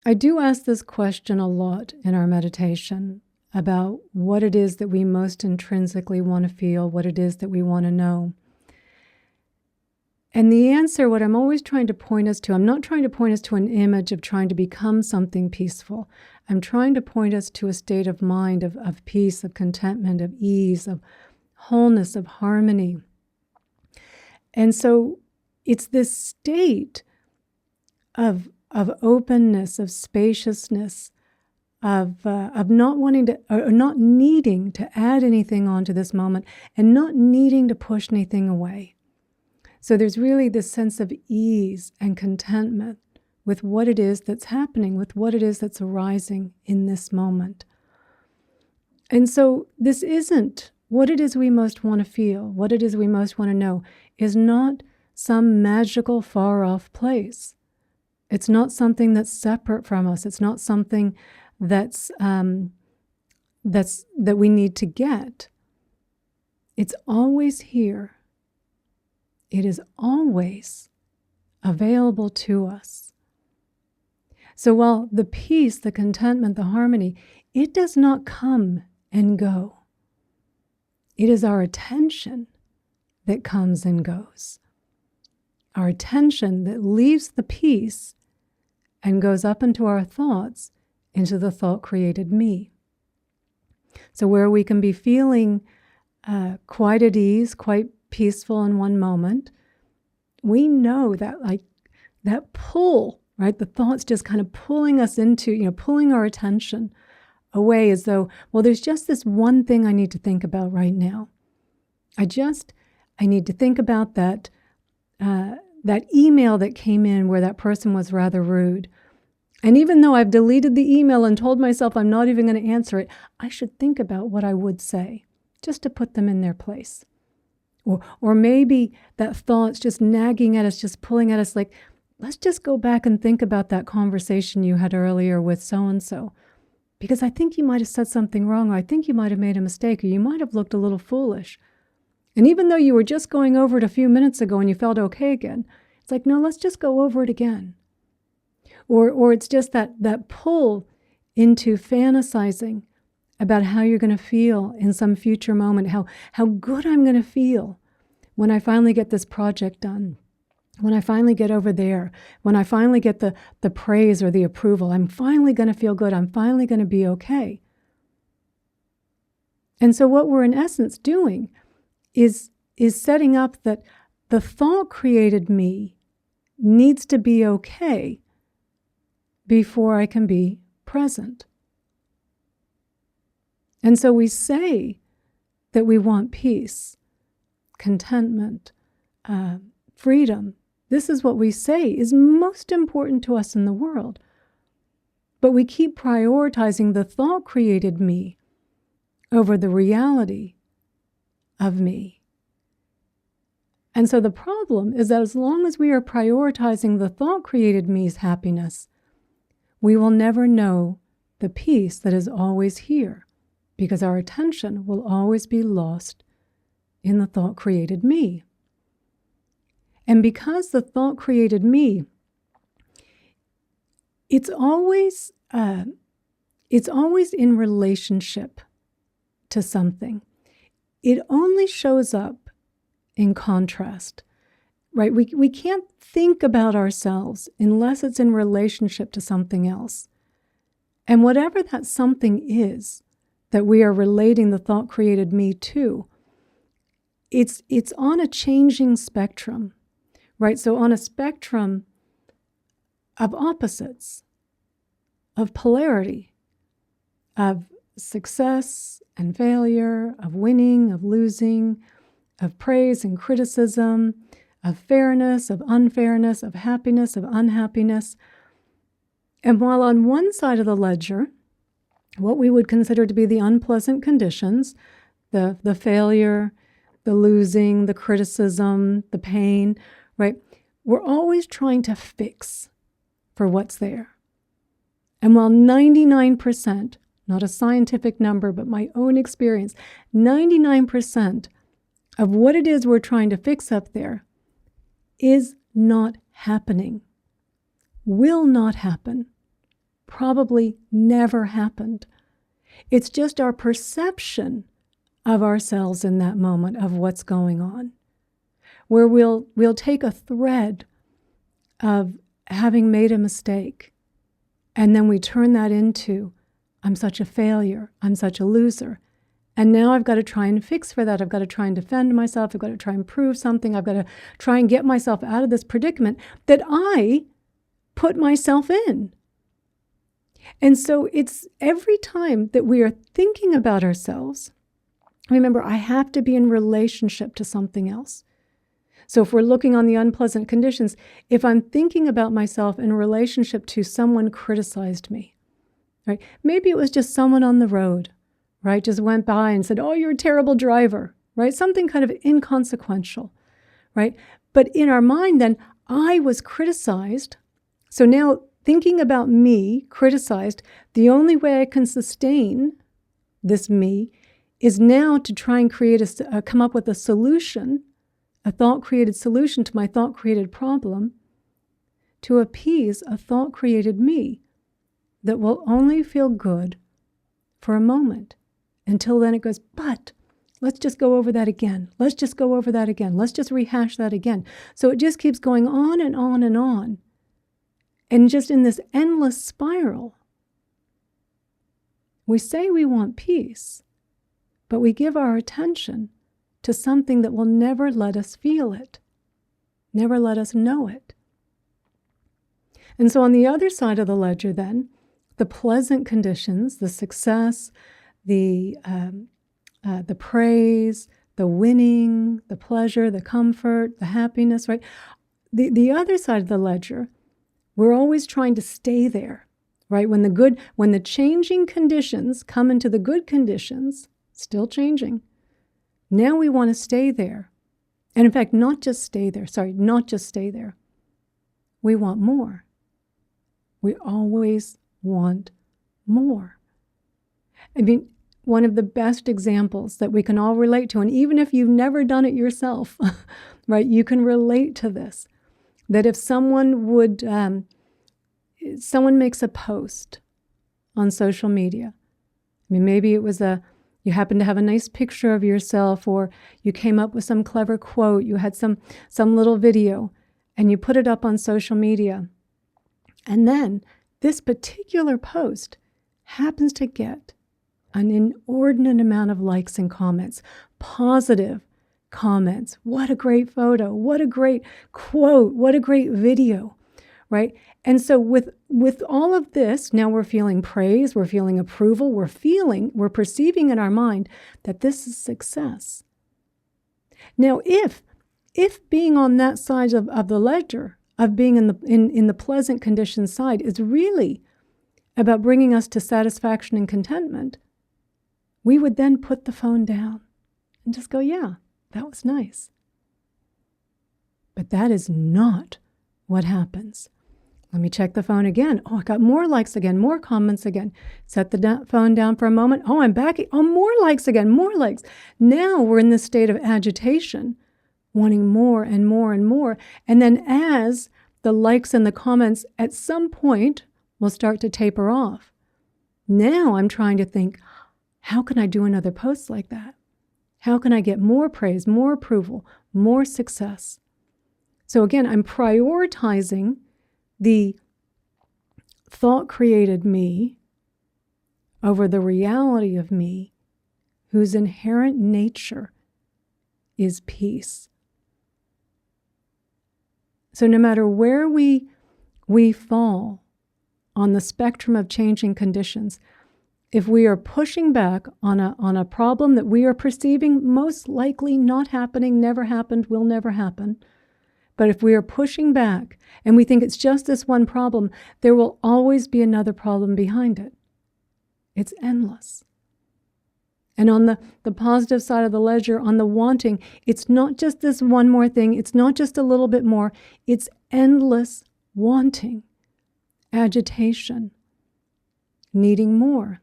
I do ask this question a lot in our meditation about what it is that we most intrinsically want to feel, what it is that we want to know. And the answer, what I'm always trying to point us to, I'm not trying to point us to an image of trying to become something peaceful. I'm trying to point us to a state of mind, of peace, of contentment, of ease, of wholeness, of harmony. And so it's this state of openness, of spaciousness, of not wanting to, or not needing to add anything onto this moment, and not needing to push anything away. So there's really this sense of ease and contentment with what it is that's happening, with what it is that's arising in this moment. And so this isn't what it is we most want to feel, what it is we most want to know, is not some magical far-off place. It's not something that's separate from us. It's not something that we need to get. It's always here. It is always available to us. So while the peace, the contentment, the harmony, it does not come and go. It is our attention that comes and goes. Our attention that leaves the peace and goes up into our thoughts, into the thought-created me. So where we can be feeling quite at ease, quite peaceful in one moment, we know that that pull, right? The thoughts just kind of pulling us into, pulling our attention away as though, well, there's just this one thing I need to think about right now. I need to think about that email that came in where that person was rather rude. And even though I've deleted the email and told myself I'm not even going to answer it, I should think about what I would say just to put them in their place. Or maybe that thought's just nagging at us, just pulling at us like, let's just go back and think about that conversation you had earlier with so-and-so. Because I think you might have said something wrong, or I think you might have made a mistake, or you might have looked a little foolish. And even though you were just going over it a few minutes ago and you felt okay again, it's like, no, let's just go over it again. Or it's just that pull into fantasizing about how you're going to feel in some future moment, how good I'm going to feel when I finally get this project done, when I finally get over there, when I finally get the praise or the approval. I'm finally going to feel good. I'm finally going to be okay. And so what we're in essence doing is setting up that the thought-created me needs to be okay before I can be present. And so we say that we want peace, contentment, freedom. This is what we say is most important to us in the world. But we keep prioritizing the thought-created me over the reality of me. And so the problem is that as long as we are prioritizing the thought-created me's happiness, we will never know the peace that is always here, because our attention will always be lost in the thought-created me. And because the thought-created me, it's always in relationship to something. It only shows up in contrast, right? We can't think about ourselves unless it's in relationship to something else. And whatever that something is that we are relating the thought-created me to, it's on a changing spectrum, right? So on a spectrum of opposites, of polarity, of success and failure, of winning, of losing, of praise and criticism, of fairness, of unfairness, of happiness, of unhappiness. And while on one side of the ledger, what we would consider to be the unpleasant conditions, the failure, the losing, the criticism, the pain, right? We're always trying to fix for what's there. And while 99%, not a scientific number, but my own experience, 99% of what it is we're trying to fix up there is not happening, will not happen, probably never happened. It's just our perception of ourselves in that moment of what's going on, where we'll take a thread of having made a mistake, and then we turn that into, I'm such a failure, I'm such a loser. And now I've got to try and fix for that. I've got to try and defend myself. I've got to try and prove something. I've got to try and get myself out of this predicament that I put myself in. And so it's every time that we are thinking about ourselves, remember, I have to be in relationship to something else. So if we're looking on the unpleasant conditions, if I'm thinking about myself in relationship to someone criticized me, right? Maybe it was just someone on the road, right? Just went by and said, oh, you're a terrible driver, right? Something kind of inconsequential, right? But in our mind then, I was criticized. So now thinking about me, criticized, the only way I can sustain this me is now to try and come up with a solution, a thought-created solution to my thought-created problem, to appease a thought-created me that will only feel good for a moment. Until then it goes, but let's just go over that again. Let's just go over that again. Let's just rehash that again. So it just keeps going on and on and on. And just in this endless spiral, we say we want peace, but we give our attention to something that will never let us feel it, never let us know it. And so on the other side of the ledger then, the pleasant conditions, the success, the praise, the winning, the pleasure, the comfort, the happiness, right? The other side of the ledger, we're always trying to stay there, right? When the changing conditions come into the good conditions, still changing, now we want to stay there. And in fact, not just stay there. We want more. We always want more. I mean, one of the best examples that we can all relate to, and even if you've never done it yourself, right, you can relate to this, that if someone makes a post on social media, I mean, maybe it was you happen to have a nice picture of yourself, or you came up with some clever quote, you had some little video, and you put it up on social media. And then this particular post happens to get an inordinate amount of likes and comments, positive comments. What a great photo, what a great quote, what a great video, right? And so with all of this, now we're feeling praise, we're feeling approval, we're perceiving in our mind that this is success. Now, if being on that side of the ledger, of being in the pleasant condition side, is really about bringing us to satisfaction and contentment, we would then put the phone down and just go, yeah, that was nice. But that is not what happens. Let me check the phone again. Oh, I got more likes again, more comments again. Set the phone down for a moment. Oh, I'm back. Oh, more likes again, more likes. Now we're in this state of agitation, wanting more and more and more. And then as the likes and the comments at some point will start to taper off, now I'm trying to think, how can I do another post like that? How can I get more praise, more approval, more success? So again, I'm prioritizing the thought-created me over the reality of me, whose inherent nature is peace. So no matter where we fall on the spectrum of changing conditions, if we are pushing back on a problem that we are perceiving most likely not happening, never happened, will never happen, but if we are pushing back and we think it's just this one problem, there will always be another problem behind it. It's endless. And on the positive side of the ledger, on the wanting, it's not just this one more thing. It's not just a little bit more. It's endless wanting, agitation, needing more.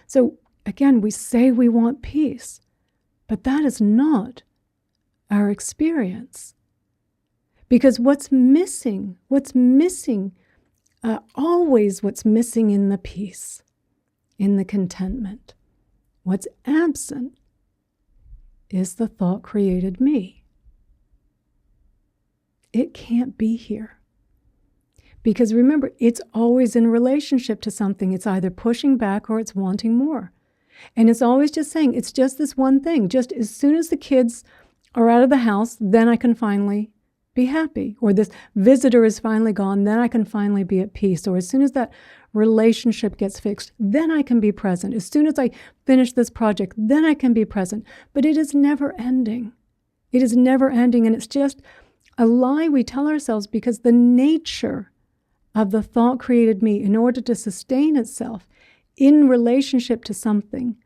So again, we say we want peace, but that is not our experience. Because what's missing always what's missing in the peace, in the contentment. What's absent is the thought created me. It can't be here. Because remember, it's always in relationship to something. It's either pushing back or it's wanting more. And it's always just saying, it's just this one thing. Just as soon as the kids are out of the house, then I can finally be happy. Or this visitor is finally gone, then I can finally be at peace. Or as soon as that relationship gets fixed, then I can be present. As soon as I finish this project, then I can be present. But it is never ending. It is never ending. And it's just a lie we tell ourselves, because the nature of the thought created me, in order to sustain itself in relationship to something,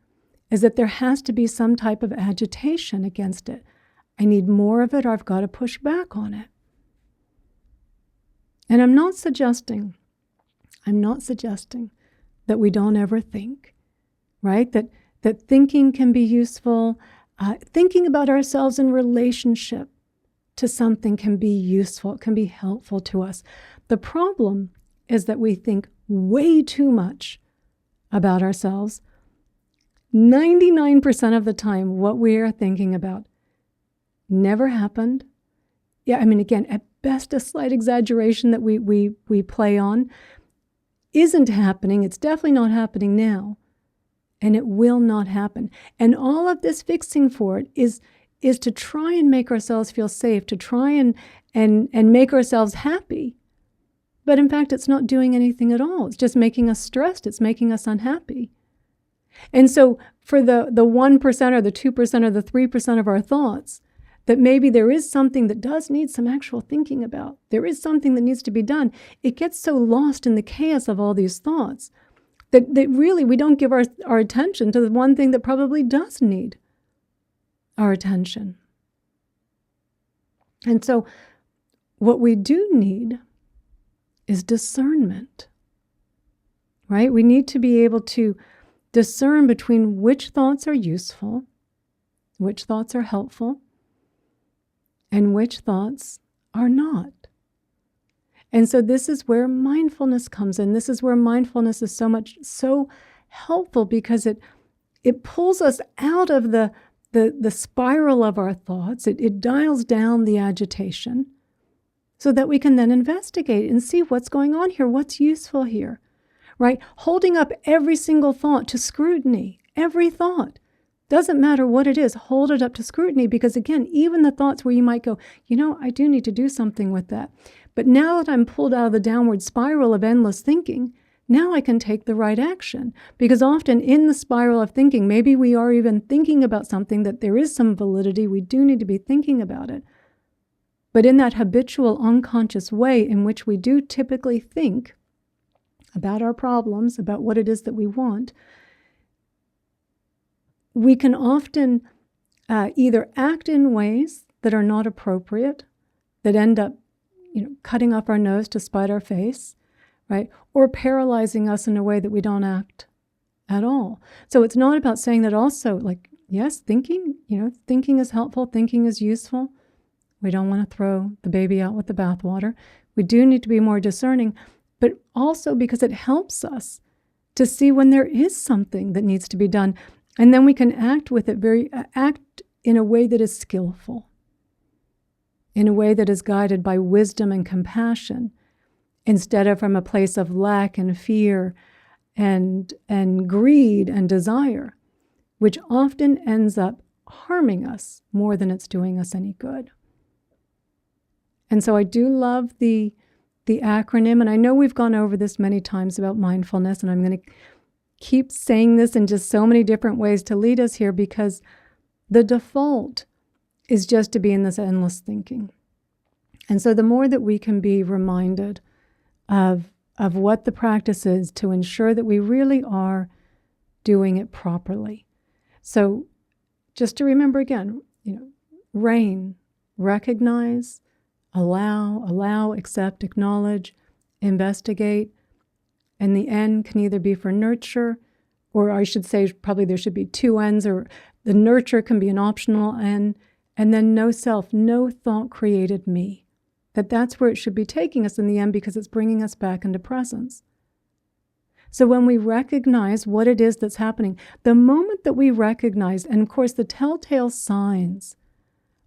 is that there has to be some type of agitation against it. I need more of it, or I've got to push back on it. And I'm not suggesting that we don't ever think, right? That thinking can be useful. Thinking about ourselves in relationship to something can be useful, can be helpful to us. The problem is that we think way too much about ourselves. 99% of the time, what we are thinking about never happened. Yeah, I mean, again, at best, a slight exaggeration that we play on. Isn't happening. It's definitely not happening now. And it will not happen. And all of this fixing for it is to try and make ourselves feel safe, to try and make ourselves happy. But in fact, it's not doing anything at all. It's just making us stressed. It's making us unhappy. And so for the 1% or the 2% or the 3% of our thoughts, that maybe there is something that does need some actual thinking about. There is something that needs to be done. It gets so lost in the chaos of all these thoughts that really we don't give our attention to the one thing that probably does need our attention. And so what we do need is discernment, right? We need to be able to discern between which thoughts are useful, which thoughts are helpful, and which thoughts are not. And so this is where mindfulness comes in. This is where mindfulness is so helpful, because it pulls us out of the spiral of our thoughts. It dials down the agitation so that we can then investigate and see what's going on here, what's useful here, right? Holding up every single thought to scrutiny, every thought. Doesn't matter what it is, hold it up to scrutiny, because again, even the thoughts where you might go, I do need to do something with that. But now that I'm pulled out of the downward spiral of endless thinking, now I can take the right action. Because often in the spiral of thinking, maybe we are even thinking about something that there is some validity, we do need to be thinking about it. But in that habitual unconscious way in which we do typically think about our problems, about what it is that we want, we can often either act in ways that are not appropriate, that end up, cutting off our nose to spite our face, right? Or paralyzing us in a way that we don't act at all. So it's not about saying that also, yes, thinking is helpful, thinking is useful. We don't want to throw the baby out with the bathwater. We do need to be more discerning, but also because it helps us to see when there is something that needs to be done. And then we can act with it act in a way that is skillful, in a way that is guided by wisdom and compassion, instead of from a place of lack and fear and greed and desire, which often ends up harming us more than it's doing us any good. And so I do love the acronym, and I know we've gone over this many times about mindfulness, and I'm going to keep saying this in just so many different ways to lead us here, because the default is just to be in this endless thinking. And so the more that we can be reminded of what the practice is, to ensure that we really are doing it properly. So just to remember again, RAIN, recognize, allow, accept, acknowledge, investigate. And the N can either be for nurture, or I should say probably there should be two N's, or the nurture can be an optional N. And then no self, no thought created me. that that's where it should be taking us in the end, because it's bringing us back into presence. So when we recognize what it is that's happening, the moment that we recognize, and of course the telltale signs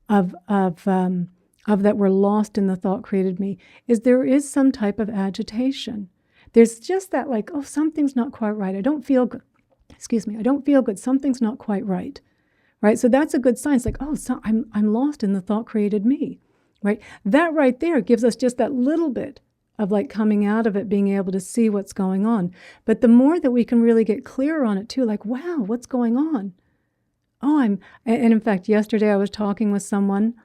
of that we're lost in the thought created me, is there is some type of agitation. There's just that like, oh, something's not quite right. I don't feel good. I don't feel good. Something's not quite right. Right? So that's a good sign. It's like, oh, so I'm lost in the thought created me. Right? That right there gives us just that little bit of like coming out of it, being able to see what's going on. But the more that we can really get clearer on it too, like, wow, what's going on? Oh, and in fact, yesterday I was talking with someone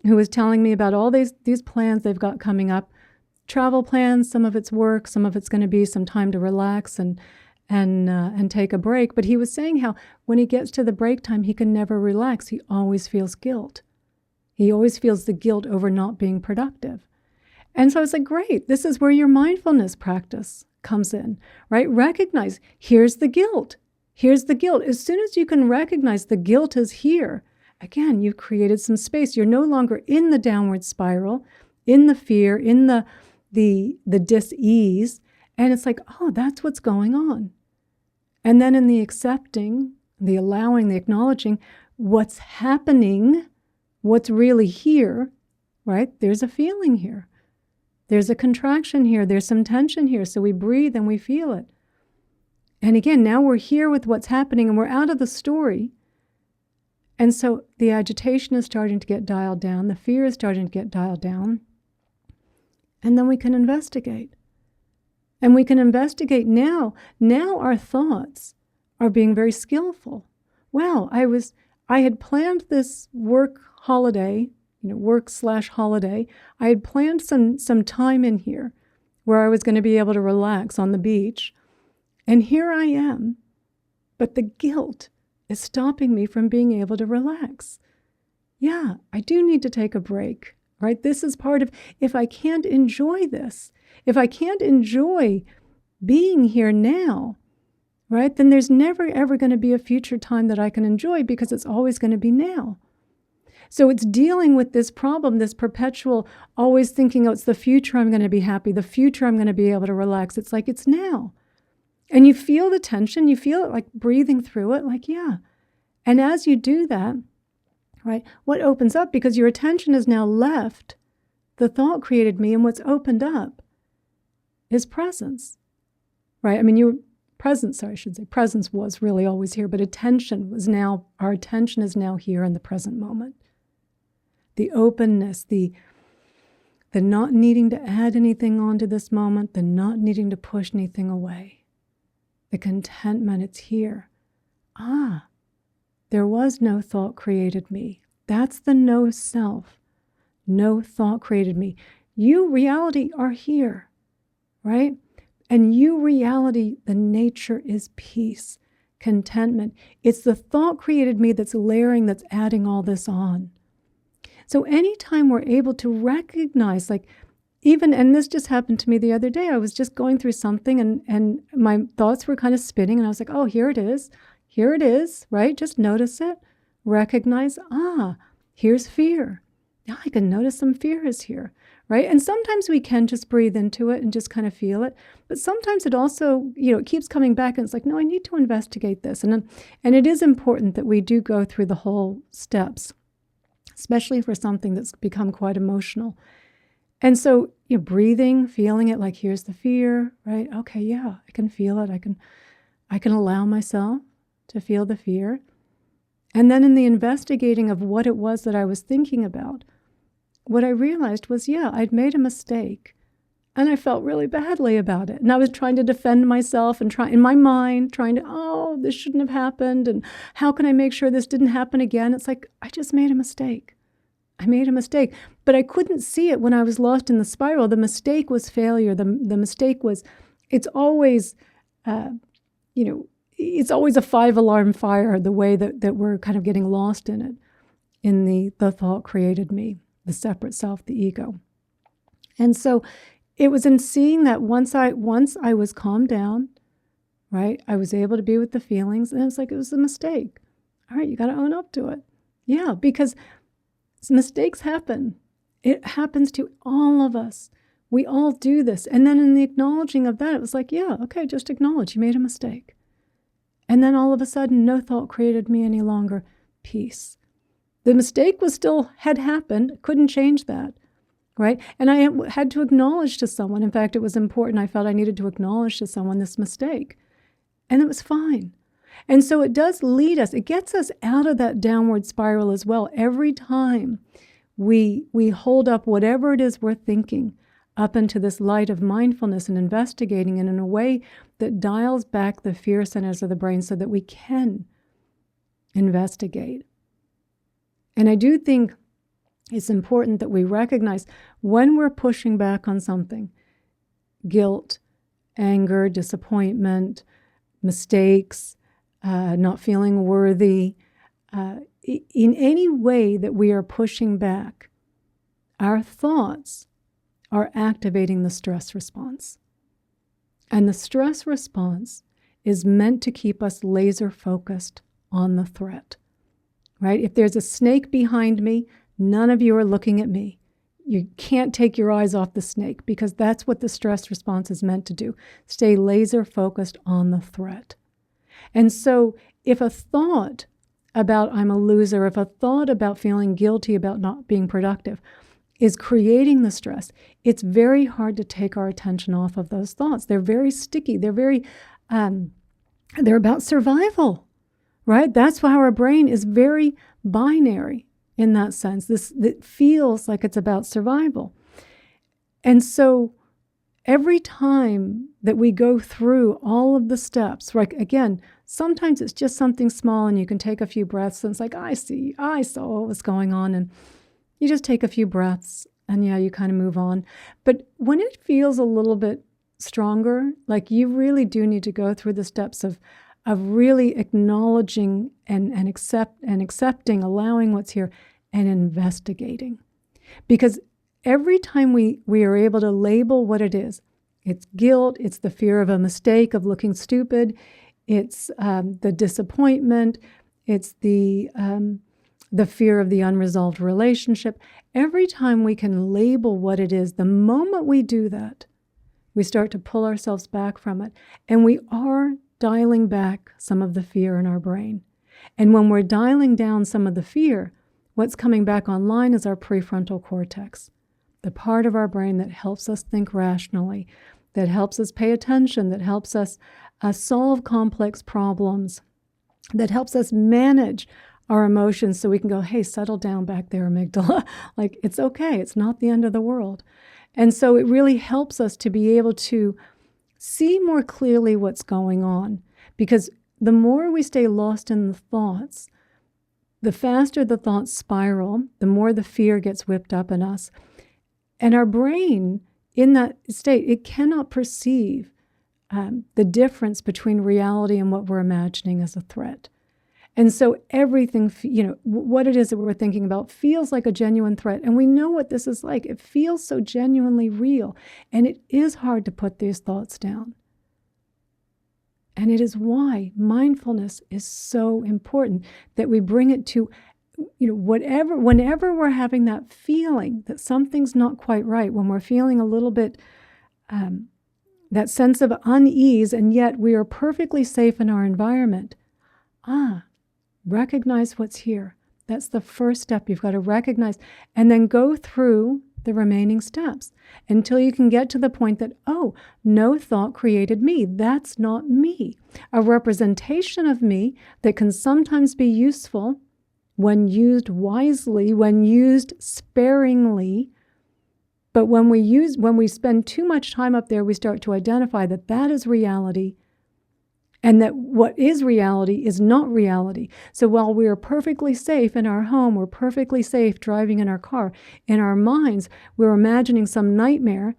who was telling me about all these plans they've got coming up, travel plans. Some of it's work, some of it's going to be some time to relax and take a break. But he was saying how when he gets to the break time, he can never relax. He always feels guilt. He always feels the guilt over not being productive. And so I was like, great, this is where your mindfulness practice comes in, right? Recognize, here's the guilt. Here's the guilt. As soon as you can recognize the guilt is here, again, you've created some space. You're no longer in the downward spiral, in the fear, in the dis-ease. And it's like, oh, that's what's going on. And then in the accepting, the allowing, the acknowledging what's happening, what's really here, right? There's a feeling here. There's a contraction here. There's some tension here. So we breathe and we feel it. And again, now we're here with what's happening and we're out of the story. And so the agitation is starting to get dialed down. The fear is starting to get dialed down. And then we can investigate. And we can investigate now. Now our thoughts are being very skillful. Wow, I had planned this work holiday, work/holiday. I had planned some time in here where I was going to be able to relax on the beach. And here I am. But the guilt is stopping me from being able to relax. Yeah, I do need to take a break, right? This is part of, if I can't enjoy this, if I can't enjoy being here now, right, then there's never, ever going to be a future time that I can enjoy because it's always going to be now. So it's dealing with this problem, this perpetual always thinking, oh, it's the future I'm going to be happy, the future I'm going to be able to relax. It's like, it's now. And you feel the tension, you feel it like breathing through it, like, yeah. And as you do that, right, what opens up, because your attention is now left, the thought created me, and what's opened up is presence, right? I mean, presence was really always here, but our attention is now here in the present moment. The openness, the not needing to add anything onto this moment, the not needing to push anything away. The contentment, it's here. There was no thought created me. That's the no self. No thought created me. You, reality, are here, right? And you, reality, the nature is peace, contentment. It's the thought created me that's layering, that's adding all this on. So anytime we're able to recognize, like, and this just happened to me the other day. I was just going through something and my thoughts were kind of spinning and I was like, oh, here it is, right? Just notice it, recognize, here's fear. Now I can notice some fear is here, right? And sometimes we can just breathe into it and just kind of feel it. But sometimes it also, it keeps coming back and it's like, no, I need to investigate this. And it is important that we do go through the whole steps, especially for something that's become quite emotional. And so you're breathing, feeling it, like, here's the fear, right? Okay, yeah, I can feel it. I can allow myself to feel the fear. And then in the investigating of what it was that I was thinking about, what I realized was, yeah, I'd made a mistake. And I felt really badly about it. And I was trying to defend myself and in my mind, this shouldn't have happened. And how can I make sure this didn't happen again? It's like, I just made a mistake. But I couldn't see it when I was lost in the spiral. The mistake was failure. The mistake was, it's always, it's always a 5-alarm fire, the way that we're kind of getting lost in it, in the thought created me, the separate self, the ego. And so it was in seeing that once I was calmed down, right, I was able to be with the feelings, and it's like, it was a mistake. All right, you got to own up to it. Yeah, because mistakes happen. It happens to all of us. We all do this. And then in the acknowledging of that, it was like, yeah, okay, just acknowledge you made a mistake. And then all of a sudden, no thought created me any longer. Peace. The mistake had happened. Couldn't change that, right? And I had to acknowledge to someone. In fact, it was important. I felt I needed to acknowledge to someone this mistake. And it was fine. And so it does lead us. It gets us out of that downward spiral as well. Every time we hold up whatever it is we're thinking up into this light of mindfulness and investigating it in a way that dials back the fear centers of the brain so that we can investigate. And I do think it's important that we recognize when we're pushing back on something, guilt, anger, disappointment, mistakes, not feeling worthy, in any way that we are pushing back, our thoughts are activating the stress response. And the stress response is meant to keep us laser focused on the threat, right? If there's a snake behind me, none of you are looking at me. You can't take your eyes off the snake because that's what the stress response is meant to do. Stay laser focused on the threat. And so if a thought about I'm a loser, if a thought about feeling guilty about not being productive is creating the stress, it's very hard to take our attention off of those thoughts. They're very sticky. They're very, they're about survival, right? That's why our brain is very binary in that sense. It feels like it's about survival. And so every time that we go through all of the steps, like again, sometimes it's just something small and you can take a few breaths and it's like, I saw what was going on, and you just take a few breaths and you kind of move on. But when it feels a little bit stronger, like you really do need to go through the steps of really acknowledging and accepting, allowing what's here and investigating. Because every time we are able to label what it is, it's guilt, it's the fear of a mistake, of looking stupid, it's the disappointment, it's the fear of the unresolved relationship. Every time we can label what it is, the moment we do that, we start to pull ourselves back from it. And we are dialing back some of the fear in our brain. And when we're dialing down some of the fear, what's coming back online is our prefrontal cortex, the part of our brain that helps us think rationally, that helps us pay attention, that helps us solve complex problems, that helps us manage our emotions so we can go, hey, settle down back there, amygdala. Like, it's okay. It's not the end of the world. And so it really helps us to be able to see more clearly what's going on. Because the more we stay lost in the thoughts, the faster the thoughts spiral, the more the fear gets whipped up in us. And our brain, in that state, it cannot perceive the difference between reality and what we're imagining as a threat. And so everything, what it is that we're thinking about feels like a genuine threat. And we know what this is like. It feels so genuinely real. And it is hard to put these thoughts down. And it is why mindfulness is so important, that we bring it to, whenever we're having that feeling that something's not quite right, when we're feeling a little bit, that sense of unease, and yet we are perfectly safe in our environment. Recognize what's here. That's the first step. You've got to recognize and then go through the remaining steps until you can get to the point that, no thought created me. That's not me. A representation of me that can sometimes be useful when used wisely, when used sparingly. But when we spend too much time up there, we start to identify that is reality, and that what is reality is not reality. So while we are perfectly safe in our home, we're perfectly safe driving in our car, in our minds, we're imagining some nightmare.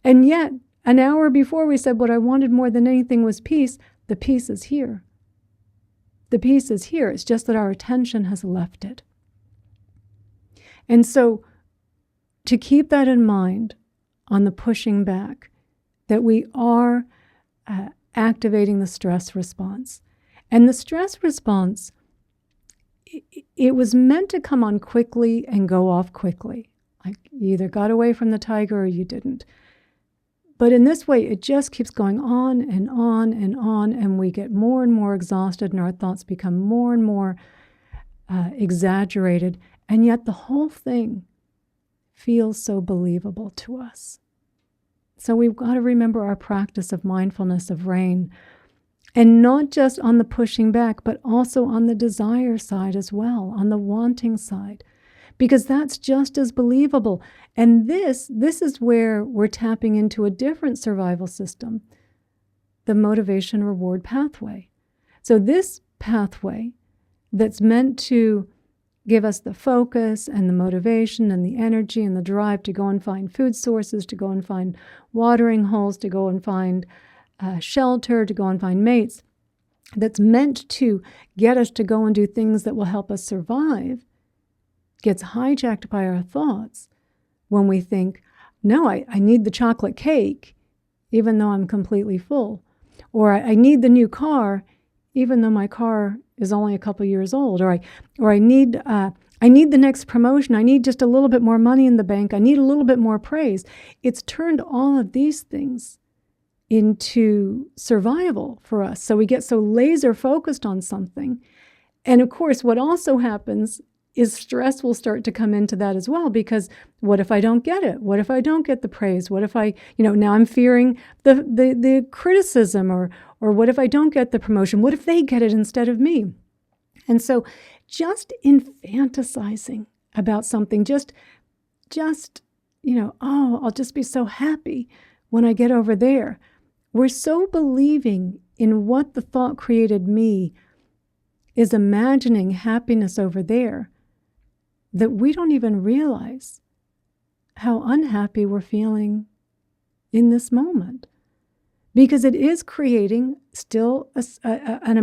And yet, an hour before we said what I wanted more than anything was peace, the peace is here. The peace is here. It's just that our attention has left it. And so to keep that in mind on the pushing back, that we are activating the stress response. And the stress response, it was meant to come on quickly and go off quickly. Like you either got away from the tiger or you didn't. But in this way, it just keeps going on and on and on, and we get more and more exhausted, and our thoughts become more and more exaggerated, and yet the whole thing feels so believable to us. So we've got to remember our practice of mindfulness of RAIN, and not just on the pushing back, but also on the desire side as well, on the wanting side, because that's just as believable. And this is where we're tapping into a different survival system, the motivation reward pathway. So this pathway that's meant to give us the focus and the motivation and the energy and the drive to go and find food sources, to go and find watering holes, to go and find shelter, to go and find mates, that's meant to get us to go and do things that will help us survive, gets hijacked by our thoughts when we think, no, I need the chocolate cake, even though I'm completely full. Or I need the new car, even though my car is only a couple years old. Or I need the next promotion. I need just a little bit more money in the bank. I need a little bit more praise. It's turned all of these things into survival for us. So we get so laser focused on something. And of course, what also happens is stress will start to come into that as well, because what if I don't get it? What if I don't get the praise? What if I, now I'm fearing the criticism, or what if I don't get the promotion? What if they get it instead of me? And so just in fantasizing about something, just I'll just be so happy when I get over there. We're so believing in what the thought created me is imagining happiness over there, that we don't even realize how unhappy we're feeling in this moment, because it is creating still a certain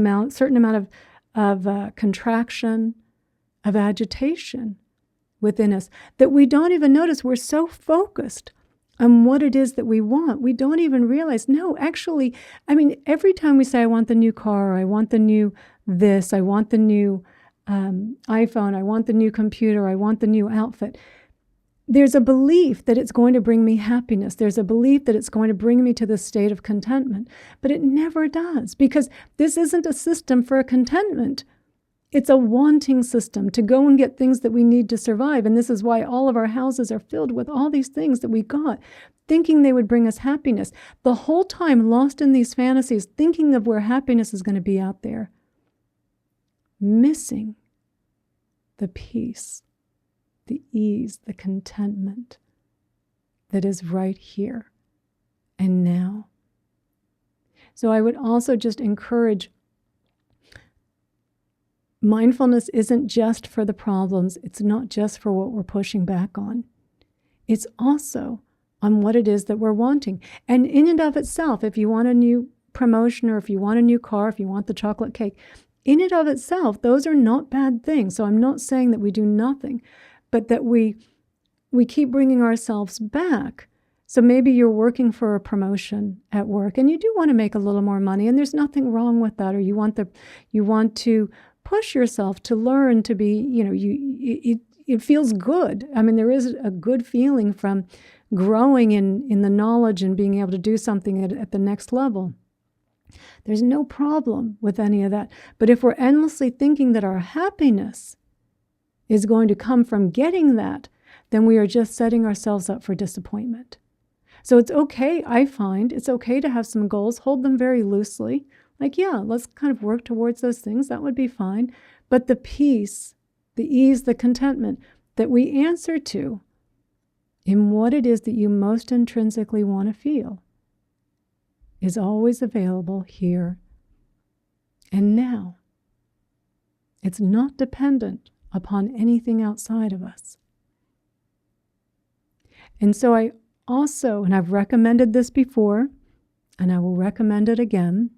amount of contraction, of agitation within us that we don't even notice. We're so focused on what it is that we want, we don't even realize, no, actually, every time we say, I want the new car, I want the new this, I want the new iPhone, I want the new computer, I want the new outfit, there's a belief that it's going to bring me happiness. There's a belief that it's going to bring me to this state of contentment. But it never does, because this isn't a system for a contentment. It's a wanting system to go and get things that we need to survive. And this is why all of our houses are filled with all these things that we got, thinking they would bring us happiness. The whole time lost in these fantasies, thinking of where happiness is going to be out there, missing the peace, the ease, the contentment that is right here and now. So I would also just encourage, mindfulness isn't just for the problems. It's not just for what we're pushing back on. It's also on what it is that we're wanting. And in and of itself, if you want a new promotion, or if you want a new car, if you want the chocolate cake, in and of itself, those are not bad things. So I'm not saying that we do nothing, but that we keep bringing ourselves back. So maybe you're working for a promotion at work and you do want to make a little more money, and there's nothing wrong with that. Or you want to push yourself to learn to be, it feels good. There is a good feeling from growing in the knowledge and being able to do something at the next level. There's no problem with any of that. But if we're endlessly thinking that our happiness is going to come from getting that, then we are just setting ourselves up for disappointment. So it's okay, I find, it's okay to have some goals, hold them very loosely. Like, yeah, let's kind of work towards those things. That would be fine. But the peace, the ease, the contentment that we answer to in what it is that you most intrinsically want to feel is always available here and now. It's not dependent upon anything outside of us. And so I also, and I've recommended this before, and I will recommend it again,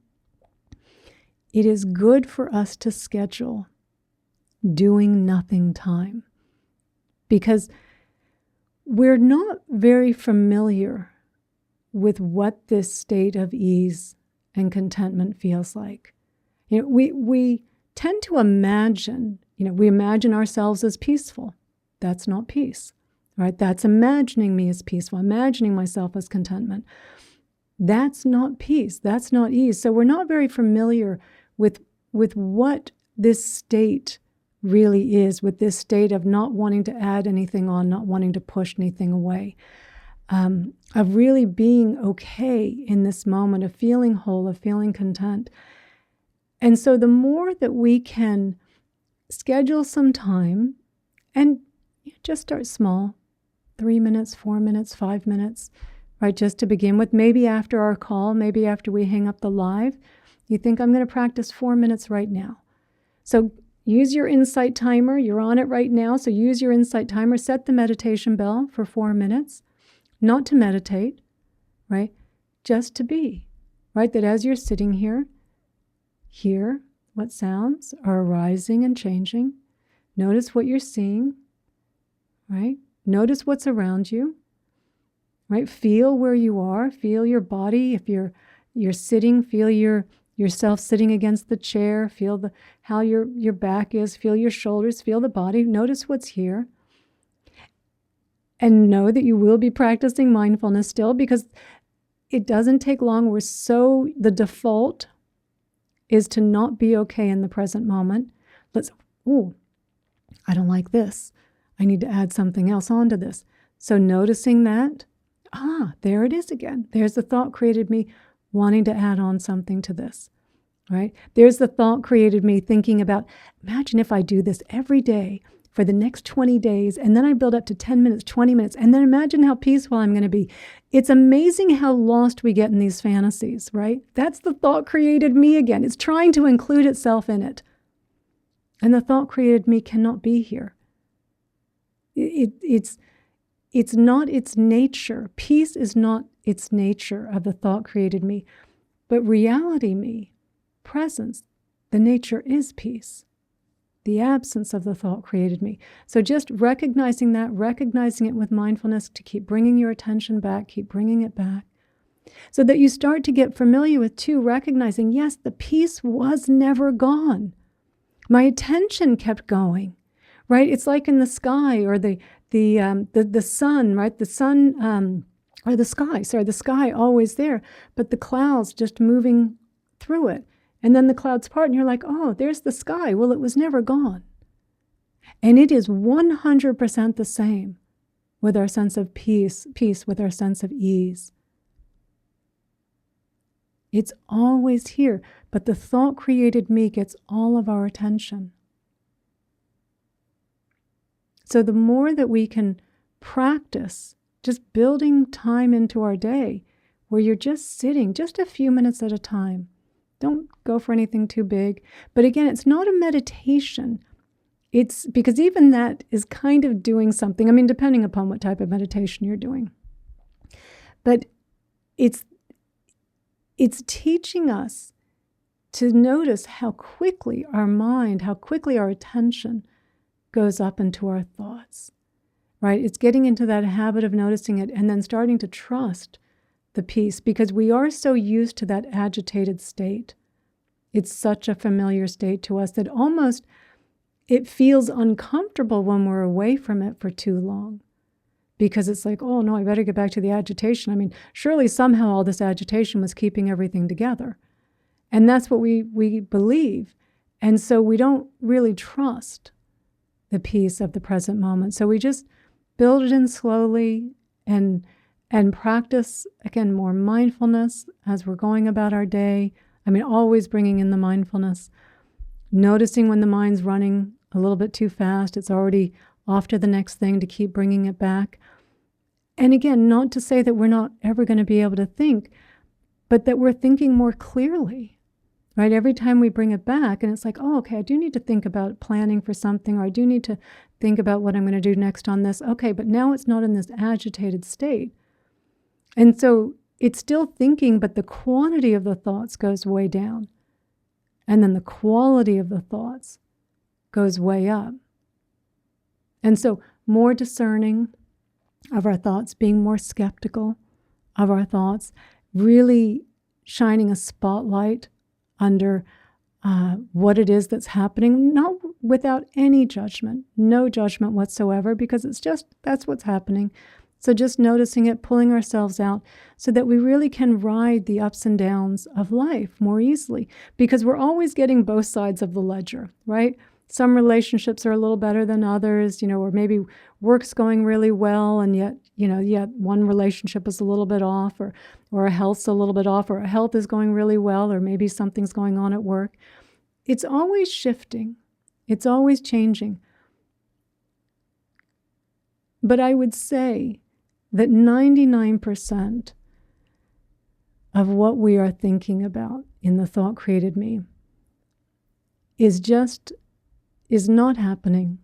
it is good for us to schedule doing nothing time, because we're not very familiar with what this state of ease and contentment feels like. We tend to imagine, we imagine ourselves as peaceful. That's not peace. right? That's imagining me as peaceful, imagining myself as contentment. That's not peace. That's not ease. So we're not very familiar with what this state really is, with this state of not wanting to add anything on, not wanting to push anything away, of really being okay in this moment, of feeling whole, of feeling content. And so the more that we can schedule some time and just start small, 3 minutes, 4 minutes, 5 minutes, right? Just to begin with, maybe after our call, maybe after we hang up the live, you think, I'm going to practice 4 minutes right now. So use your insight timer. You're on it right now. So use your insight timer. Set the meditation bell for 4 minutes, not to meditate, right? Just to be, right? That as you're sitting here, hear what sounds are arising and changing. Notice what you're seeing, right? Notice what's around you, right? Feel where you are. Feel your body. If you're sitting, feel yourself sitting against the chair. Feel how your back is. Feel your shoulders. Feel the body. Notice what's here. And know that you will be practicing mindfulness still, because it doesn't take long. The default is to not be okay in the present moment. I don't like this. I need to add something else onto this. So noticing that, there it is again. There's the thought created me wanting to add on something to this, right? There's the thought created me thinking about, imagine if I do this every day for the next 20 days, and then I build up to 10 minutes, 20 minutes, and then imagine how peaceful I'm going to be. It's amazing how lost we get in these fantasies, right? That's the thought created me again. It's trying to include itself in it. And the thought created me cannot be here. It's not its nature. Peace is not its nature of the thought created me. But reality me, presence, the nature is peace. The absence of the thought created me. So just recognizing that, recognizing it with mindfulness to keep bringing your attention back, keep bringing it back. So that you start to get familiar with, too, recognizing, yes, the peace was never gone. My attention kept going, right? It's like in the sky or the sun, right? The sun, or the sky always there, but the clouds just moving through it. And then the clouds part and you're like, oh, there's the sky. Well, it was never gone. And it is 100% the same with our sense of peace with our sense of ease. It's always here, but the thought created me gets all of our attention. So the more that we can practice just building time into our day where you're just sitting just a few minutes at a time. Don't go for anything too big. But again, it's not a meditation. It's because even that is kind of doing something. I mean, depending upon what type of meditation you're doing. But it's teaching us to notice how quickly our mind, how quickly our attention goes up into our thoughts, right? It's getting into that habit of noticing it and then starting to trust the peace, because we are so used to that agitated state. It's such a familiar state to us that almost it feels uncomfortable when we're away from it for too long, because it's like, oh no, I better get back to the agitation. I mean, surely somehow all this agitation was keeping everything together. And that's what we believe. And so we don't really trust the peace of the present moment. So we just build it in slowly and practice, again, more mindfulness as we're going about our day. I mean, always bringing in the mindfulness, noticing when the mind's running a little bit too fast, it's already off to the next thing, to keep bringing it back. And again, not to say that we're not ever going to be able to think, but that we're thinking more clearly, right? Every time we bring it back and it's like, oh, okay, I do need to think about planning for something, or I do need to think about what I'm going to do next on this. Okay, but now it's not in this agitated state. And so it's still thinking, but the quantity of the thoughts goes way down. And then the quality of the thoughts goes way up. And so more discerning of our thoughts, being more skeptical of our thoughts, really shining a spotlight under what it is that's happening, without any judgment, no judgment whatsoever, because it's just, that's what's happening. So just noticing it, pulling ourselves out so that we really can ride the ups and downs of life more easily, because we're always getting both sides of the ledger, right? Some relationships are a little better than others, or maybe work's going really well, and yet one relationship is a little bit off, or our health's a little bit off, or our health is going really well, or maybe something's going on at work. It's always shifting. It's always changing. But I would say that 99% of what we are thinking about in the thought created me is not happening,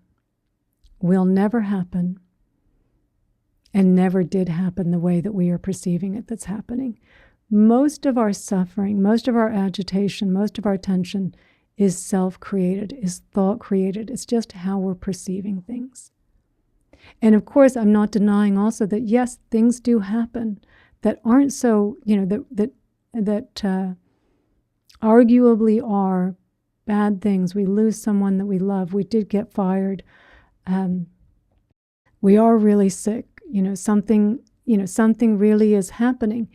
will never happen, and never did happen the way that we are perceiving it that's happening. Most of our suffering, most of our agitation, most of our tension is self-created, is thought-created. It's just how we're perceiving things. And of course, I'm not denying also that, yes, things do happen that aren't so, that arguably are bad things. We lose someone that we love. We did get fired. We are really sick. Something really is happening.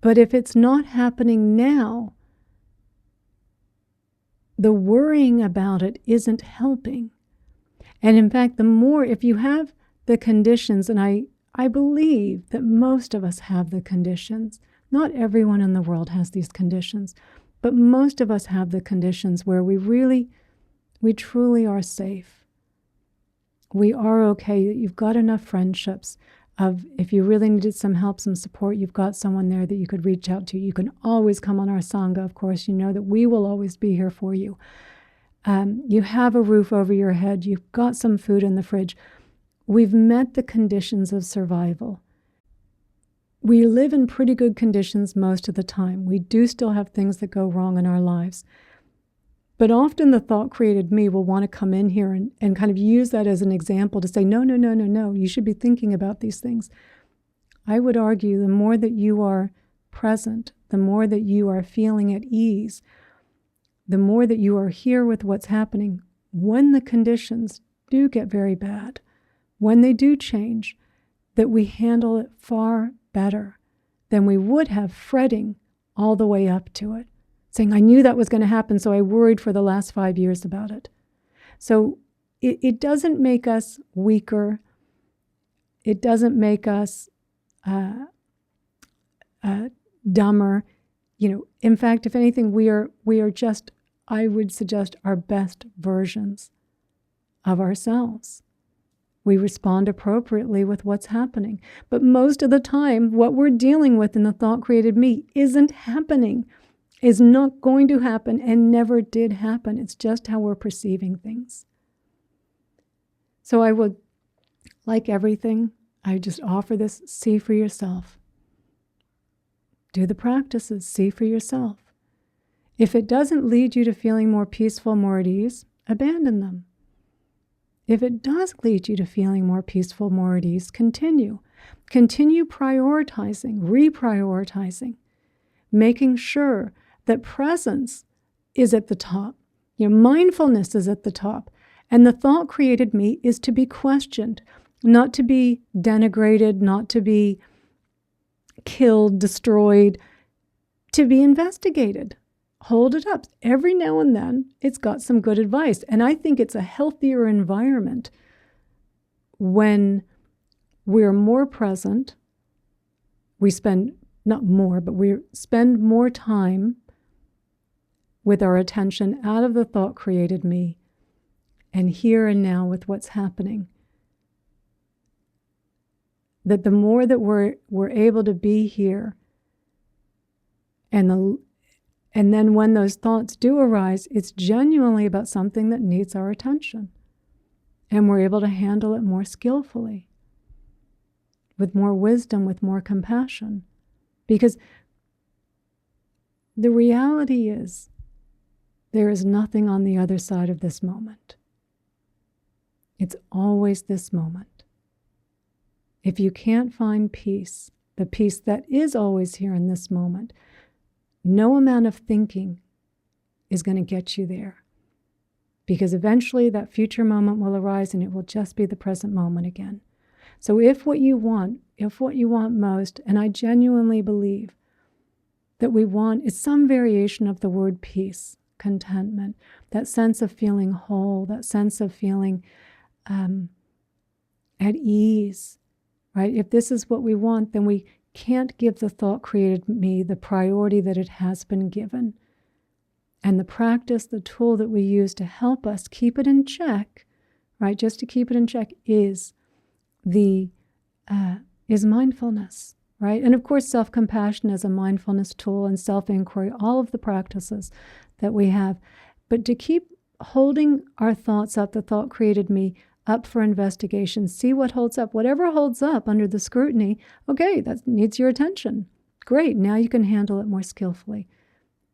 But if it's not happening now, the worrying about it isn't helping. And in fact, if you have the conditions, and I believe that most of us have the conditions, not everyone in the world has these conditions, but most of us have the conditions where we truly are safe. We are okay. You've got enough friendships of, if you really needed some help, some support, you've got someone there that you could reach out to. You can always come on our Sangha, of course. You know that we will always be here for you. You have a roof over your head. You've got some food in the fridge. We've met the conditions of survival. We live in pretty good conditions most of the time. We do still have things that go wrong in our lives. But often the thought created me will want to come in here and kind of use that as an example to say, no, you should be thinking about these things. I would argue the more that you are present, the more that you are feeling at ease, the more that you are here with what's happening, when the conditions do get very bad, when they do change, that we handle it far better than we would have fretting all the way up to it, saying, I knew that was going to happen, so I worried for the last 5 years about it. So it doesn't make us weaker. It doesn't make us dumber. In fact, if anything, we are just, I would suggest, our best versions of ourselves. We respond appropriately with what's happening. But most of the time, what we're dealing with in the thought created me isn't happening, is not going to happen, and never did happen. It's just how we're perceiving things. So I would, like everything, I just offer this, see for yourself. Do the practices, see for yourself. If it doesn't lead you to feeling more peaceful, more at ease, abandon them. If it does lead you to feeling more peaceful, more at ease, continue. Continue prioritizing, reprioritizing, making sure that presence is at the top. Mindfulness is at the top. And the thought created me is to be questioned, not to be denigrated, not to be killed, destroyed, to be investigated. Hold it up. Every now and then, it's got some good advice. And I think it's a healthier environment when we're more present. We spend, not more, but we spend more time with our attention out of the thought created me and here and now with what's happening. That the more that we're able to be here, and then when those thoughts do arise, it's genuinely about something that needs our attention. And we're able to handle it more skillfully, with more wisdom, with more compassion. Because the reality is, there is nothing on the other side of this moment. It's always this moment. If you can't find peace, the peace that is always here in this moment, no amount of thinking is going to get you there. because eventually that future moment will arise and it will just be the present moment again. So if what you want most, and I genuinely believe that we want is some variation of the word peace, contentment, that sense of feeling whole, that sense of feeling at ease, right? If this is what we want, then we can't give the thought created me the priority that it has been given. And the practice, the tool that we use to help us keep it in check, right? Just to keep it in check is mindfulness, right? And of course, self-compassion is a mindfulness tool, and self-inquiry, all of the practices that we have. But to keep holding our thoughts up, the thought created me, up for investigation, see what holds up. Whatever holds up under the scrutiny, okay, that needs your attention. Great, now you can handle it more skillfully.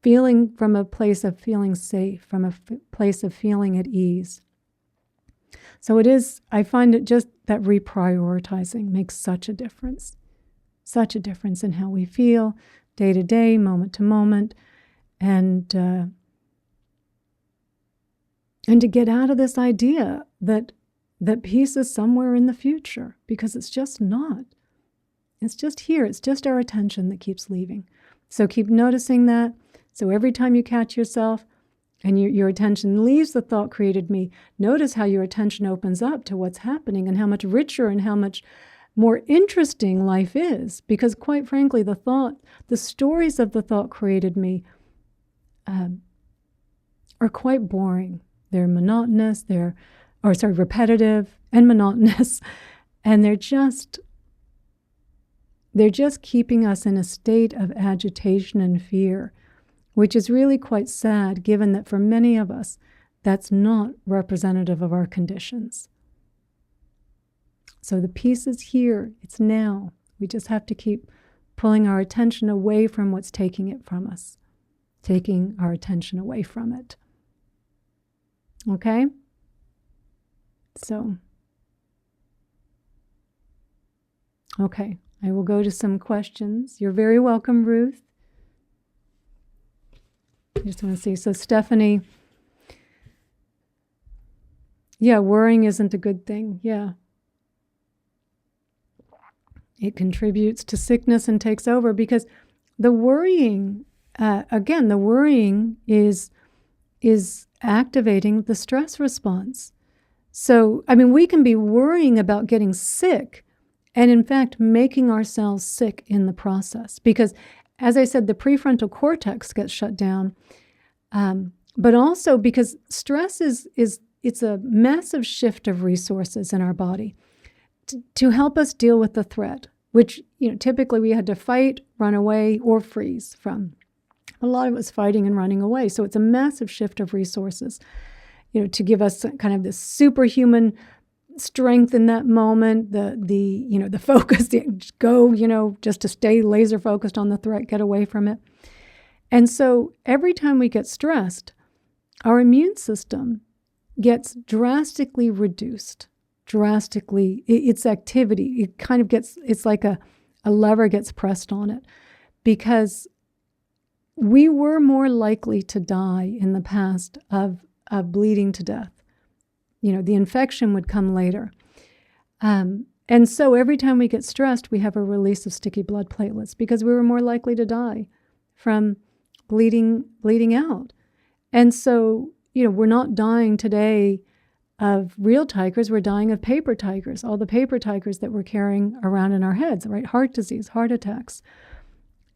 Feeling from a place of feeling safe, from a place of feeling at ease. So it is, I find it just that reprioritizing makes such a difference in how we feel day to day, moment to moment, and to get out of this idea that peace is somewhere in the future, because it's just not. It's just here. It's just our attention that keeps leaving. So keep noticing that. So every time you catch yourself and your attention leaves the thought created me, notice how your attention opens up to what's happening and how much richer and how much more interesting life is. Because quite frankly, the stories of the thought created me are quite boring. They're monotonous, repetitive and monotonous, and they're just keeping us in a state of agitation and fear, which is really quite sad, given that for many of us, that's not representative of our conditions. So the peace is here, it's now. We just have to keep pulling our attention away from what's taking it from us, taking our attention away from it. Okay? So, okay, I will go to some questions. You're very welcome, Ruth. I just want to see. So, Stephanie, yeah, worrying isn't a good thing. Yeah. It contributes to sickness and takes over, because the worrying, the worrying is activating the stress response. So, we can be worrying about getting sick and, in fact, making ourselves sick in the process. Because, as I said, the prefrontal cortex gets shut down. But also because stress it's a massive shift of resources in our body to help us deal with the threat, which, typically we had to fight, run away, or freeze from. A lot of it was fighting and running away. So it's a massive shift of resources, to give us kind of this superhuman strength in that moment, the focus, go, just to stay laser focused on the threat, get away from it. And so every time we get stressed, our immune system gets drastically reduced, its activity. It kind of it's like a lever gets pressed on it, because we were more likely to die in the past of bleeding to death. The infection would come later. And so every time we get stressed, we have a release of sticky blood platelets, because we were more likely to die from bleeding out. And so, we're not dying today of real tigers, we're dying of paper tigers, all the paper tigers that we're carrying around in our heads, right? Heart disease, heart attacks.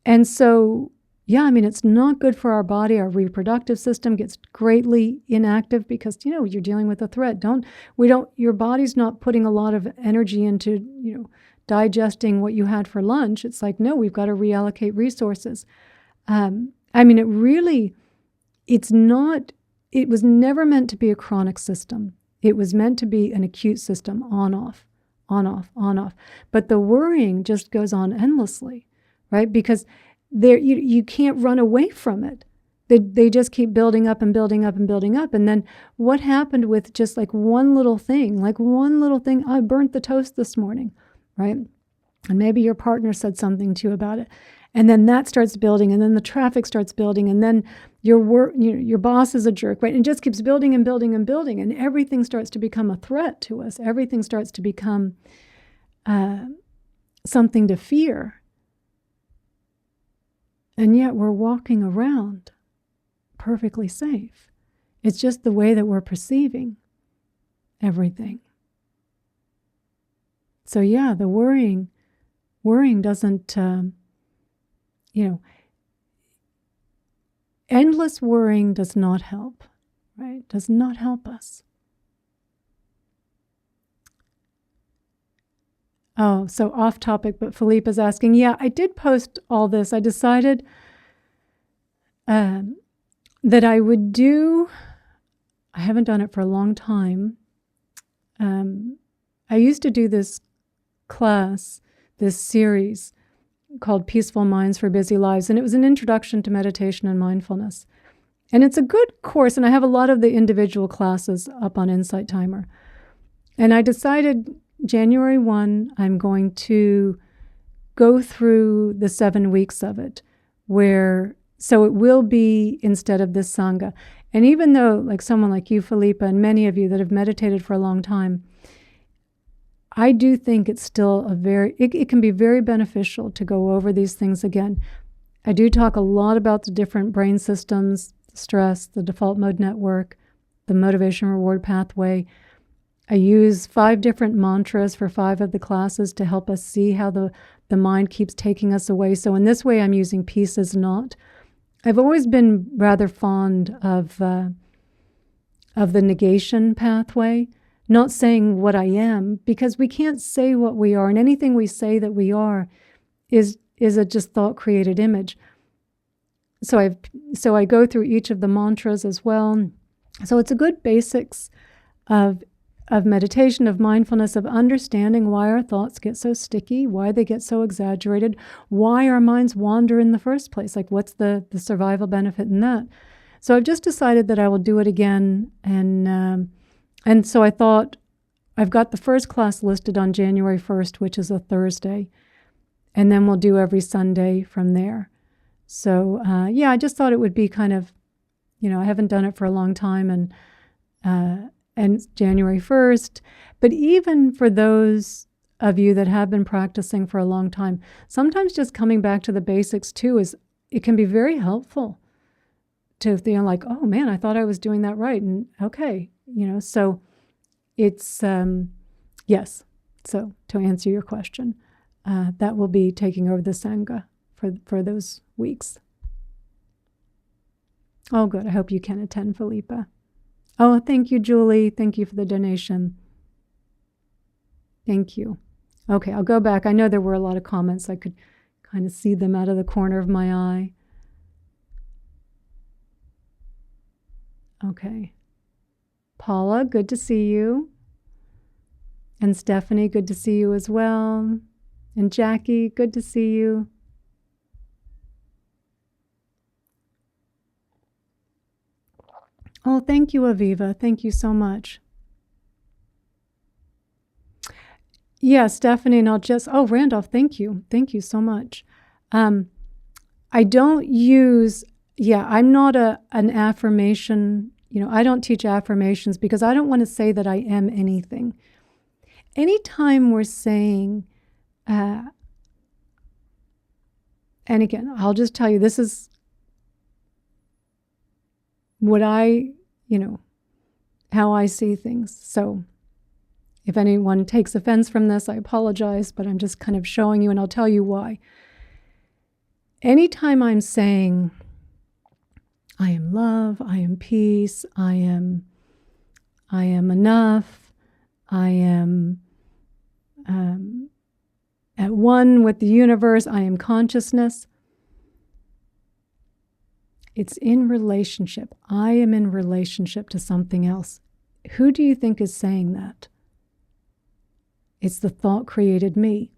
And so, yeah, it's not good for our body. Our reproductive system gets greatly inactive because, you're dealing with a threat. Your body's not putting a lot of energy into, digesting what you had for lunch. It's like, no, we've got to reallocate resources. It was never meant to be a chronic system. It was meant to be an acute system, on, off, on, off, on, off. But the worrying just goes on endlessly, right? Because you can't run away from it. They just keep building up and building up and building up. And then what happened with just like one little thing, I burnt the toast this morning, right? And maybe your partner said something to you about it. And then that starts building, and then the traffic starts building, and then your boss is a jerk, right? And it just keeps building and building and building, and everything starts to become a threat to us. Everything starts to become something to fear. And yet we're walking around perfectly safe. It's just the way that we're perceiving everything. So yeah, the worrying doesn't, endless worrying does not help, right? Does not help us. Oh, so off topic, but Philippe is asking, yeah, I did post all this. I decided that I would do, I haven't done it for a long time. I used to do this class, this series called Peaceful Minds for Busy Lives, and it was an introduction to meditation and mindfulness. And it's a good course, and I have a lot of the individual classes up on Insight Timer. And I decided January 1, I'm going to go through the 7 weeks of it, so it will be instead of this Sangha. And even though, like someone like you, Philippa, and many of you that have meditated for a long time, I do think it's still it can be very beneficial to go over these things again. I do talk a lot about the different brain systems, stress, the default mode network, the motivation reward pathway. I use 5 different mantras for 5 of the classes to help us see how the mind keeps taking us away. So in this way, I'm using peace as not. I've always been rather fond of the negation pathway, not saying what I am, because we can't say what we are, and anything we say that we are is a just thought-created image. So I go through each of the mantras as well. So it's a good basics of meditation, of mindfulness, of understanding why our thoughts get so sticky, why they get so exaggerated, why our minds wander in the first place. Like, what's the survival benefit in that? So I've just decided that I will do it again, and so I thought, I've got the first class listed on January 1st, which is a Thursday, and then we'll do every Sunday from there. So I just thought it would be kind of, I haven't done it for a long time, and January 1st. But even for those of you that have been practicing for a long time, sometimes just coming back to the basics too it can be very helpful to feel like, oh man, I thought I was doing that right. And okay, so it's, yes. So to answer your question, that will be taking over the Sangha for those weeks. Oh, good. I hope you can attend, Philippa. Oh, thank you, Julie. Thank you for the donation. Thank you. Okay, I'll go back. I know there were a lot of comments. I could kind of see them out of the corner of my eye. Okay. Paula, good to see you. And Stephanie, good to see you as well. And Jackie, good to see you. Oh, thank you, Aviva. Thank you so much. Yeah, Stephanie, and Randolph, thank you. Thank you so much. I don't use, I'm not an affirmation, I don't teach affirmations because I don't want to say that I am anything. Anytime we're saying, and again, I'll just tell you, this is what how I see things. So if anyone takes offense from this, I apologize, but I'm just kind of showing you, and I'll tell you why. Anytime I'm saying, I am love, I am peace, I am enough, I am at one with the universe, I am consciousness, it's in relationship. I am in relationship to something else. Who do you think is saying that? It's the thought created me.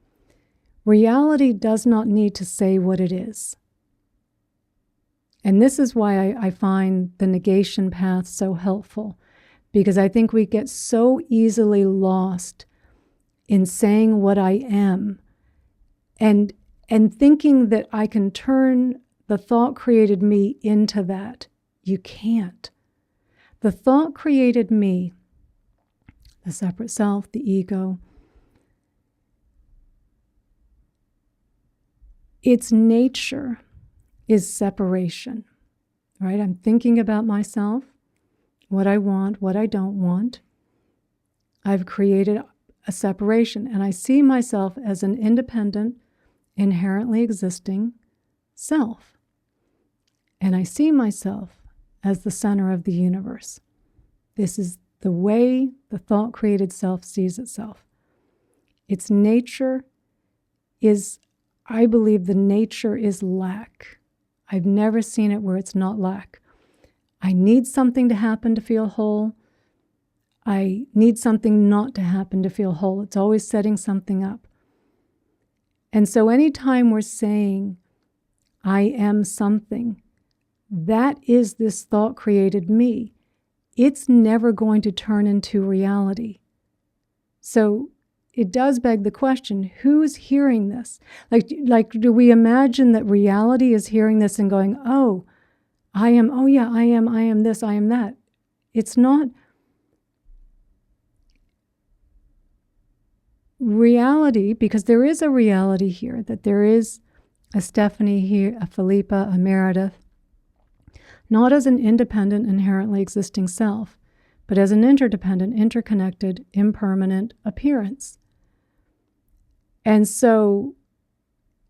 Reality does not need to say what it is. And this is why I find the negation path so helpful, because I think we get so easily lost in saying what I am. And and thinking that I can turn the thought created me into that. You can't. The thought created me, the separate self, the ego, its nature is separation, right? I'm thinking about myself, what I want, what I don't want. I've created a separation, and I see myself as an independent, inherently existing self. And I see myself as the center of the universe. This is the way the thought-created self sees itself. Its nature is, I believe the nature is lack. I've never seen it where it's not lack. I need something to happen to feel whole. I need something not to happen to feel whole. It's always setting something up. And so anytime we're saying, I am something, that is this thought created me. It's never going to turn into reality. So it does beg the question, who's hearing this? Like, do we imagine that reality is hearing this and going, oh, I am this, I am that. It's not. Reality, because there is a reality here, that there is a Stephanie here, a Philippa, a Meredith, not as an independent, inherently existing self, but as an interdependent, interconnected, impermanent appearance. And so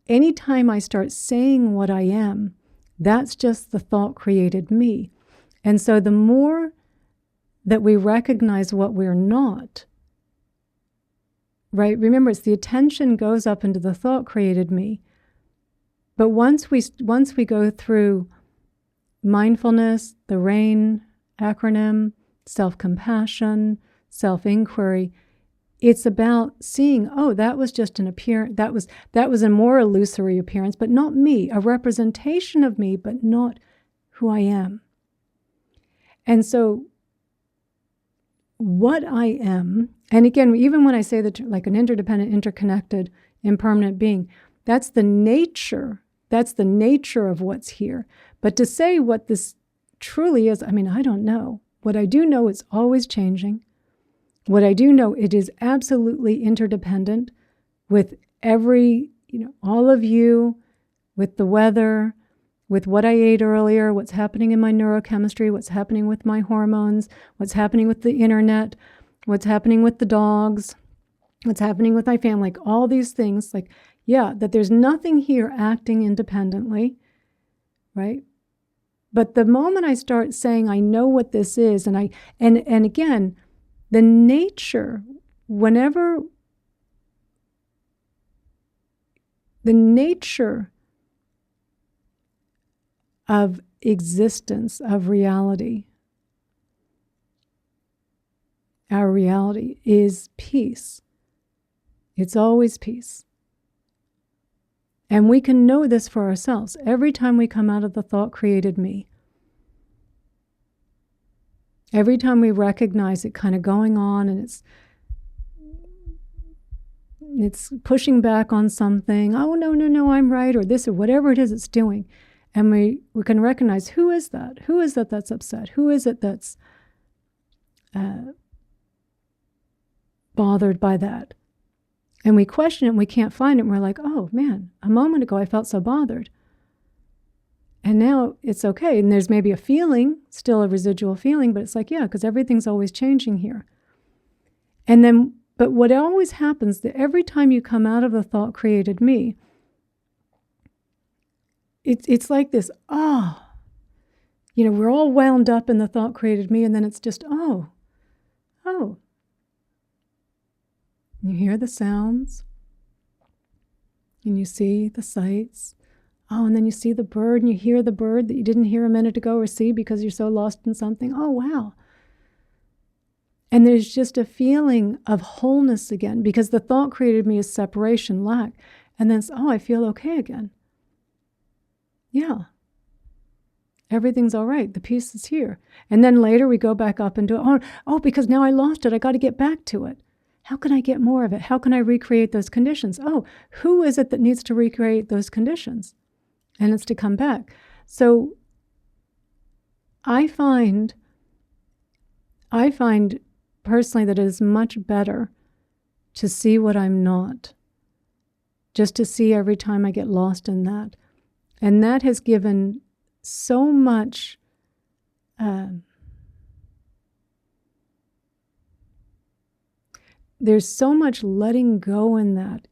anytime I start saying what I am, that's just the thought created me. And so the more that we recognize what we're not, right? Remember, it's the attention goes up into the thought created me. But once we go through mindfulness, the RAIN acronym, self-compassion, self-inquiry, it's about seeing, oh, that was just an appearance, that was a more illusory appearance, but not me, a representation of me, but not who I am. And so what I am, and again, even when I say that, like an interdependent, interconnected, impermanent being, that's the nature of what's here. But to say what this truly is, I mean, I don't know. What I do know, it's always changing. What I do know, it is absolutely interdependent with every, all of you, with the weather, with what I ate earlier, what's happening in my neurochemistry, what's happening with my hormones, what's happening with the internet, what's happening with the dogs, what's happening with my family, like all these things, that there's nothing here acting independently, right? But the moment I start saying, I know what this is, and again, the nature, whenever the nature of existence, of reality, our reality is peace. It's always peace. And we can know this for ourselves. Every time we come out of the thought created me, every time we recognize it kind of going on and it's pushing back on something, oh, no, I'm right, or this, or whatever it is it's doing. And we can recognize, who is that? Who is that that's upset? Who is it that's bothered by that? And we question it and we can't find it. And we're like, oh man, a moment ago I felt so bothered. And now it's okay. And there's maybe a feeling, still a residual feeling, but it's like, yeah, because everything's always changing here. And then, but what always happens, that every time you come out of the thought created me, it's like this, we're all wound up in the thought created me, and then it's just, oh. You hear the sounds, and you see the sights. Oh, and then you see the bird, and you hear the bird that you didn't hear a minute ago or see because you're so lost in something. Oh, wow. And there's just a feeling of wholeness again, because the thought created me as separation, lack. And then, I feel okay again. Yeah. Everything's all right. The peace is here. And then later we go back up and do it. Oh, because now I lost it. I got to get back to it. how can I get more of it? How can I recreate those conditions? Oh, who is it that needs to recreate those conditions? And it's to come back. So I find personally that it is much better to see what I'm not, just to see every time I get lost in that. And that has given so much there's so much letting go in that,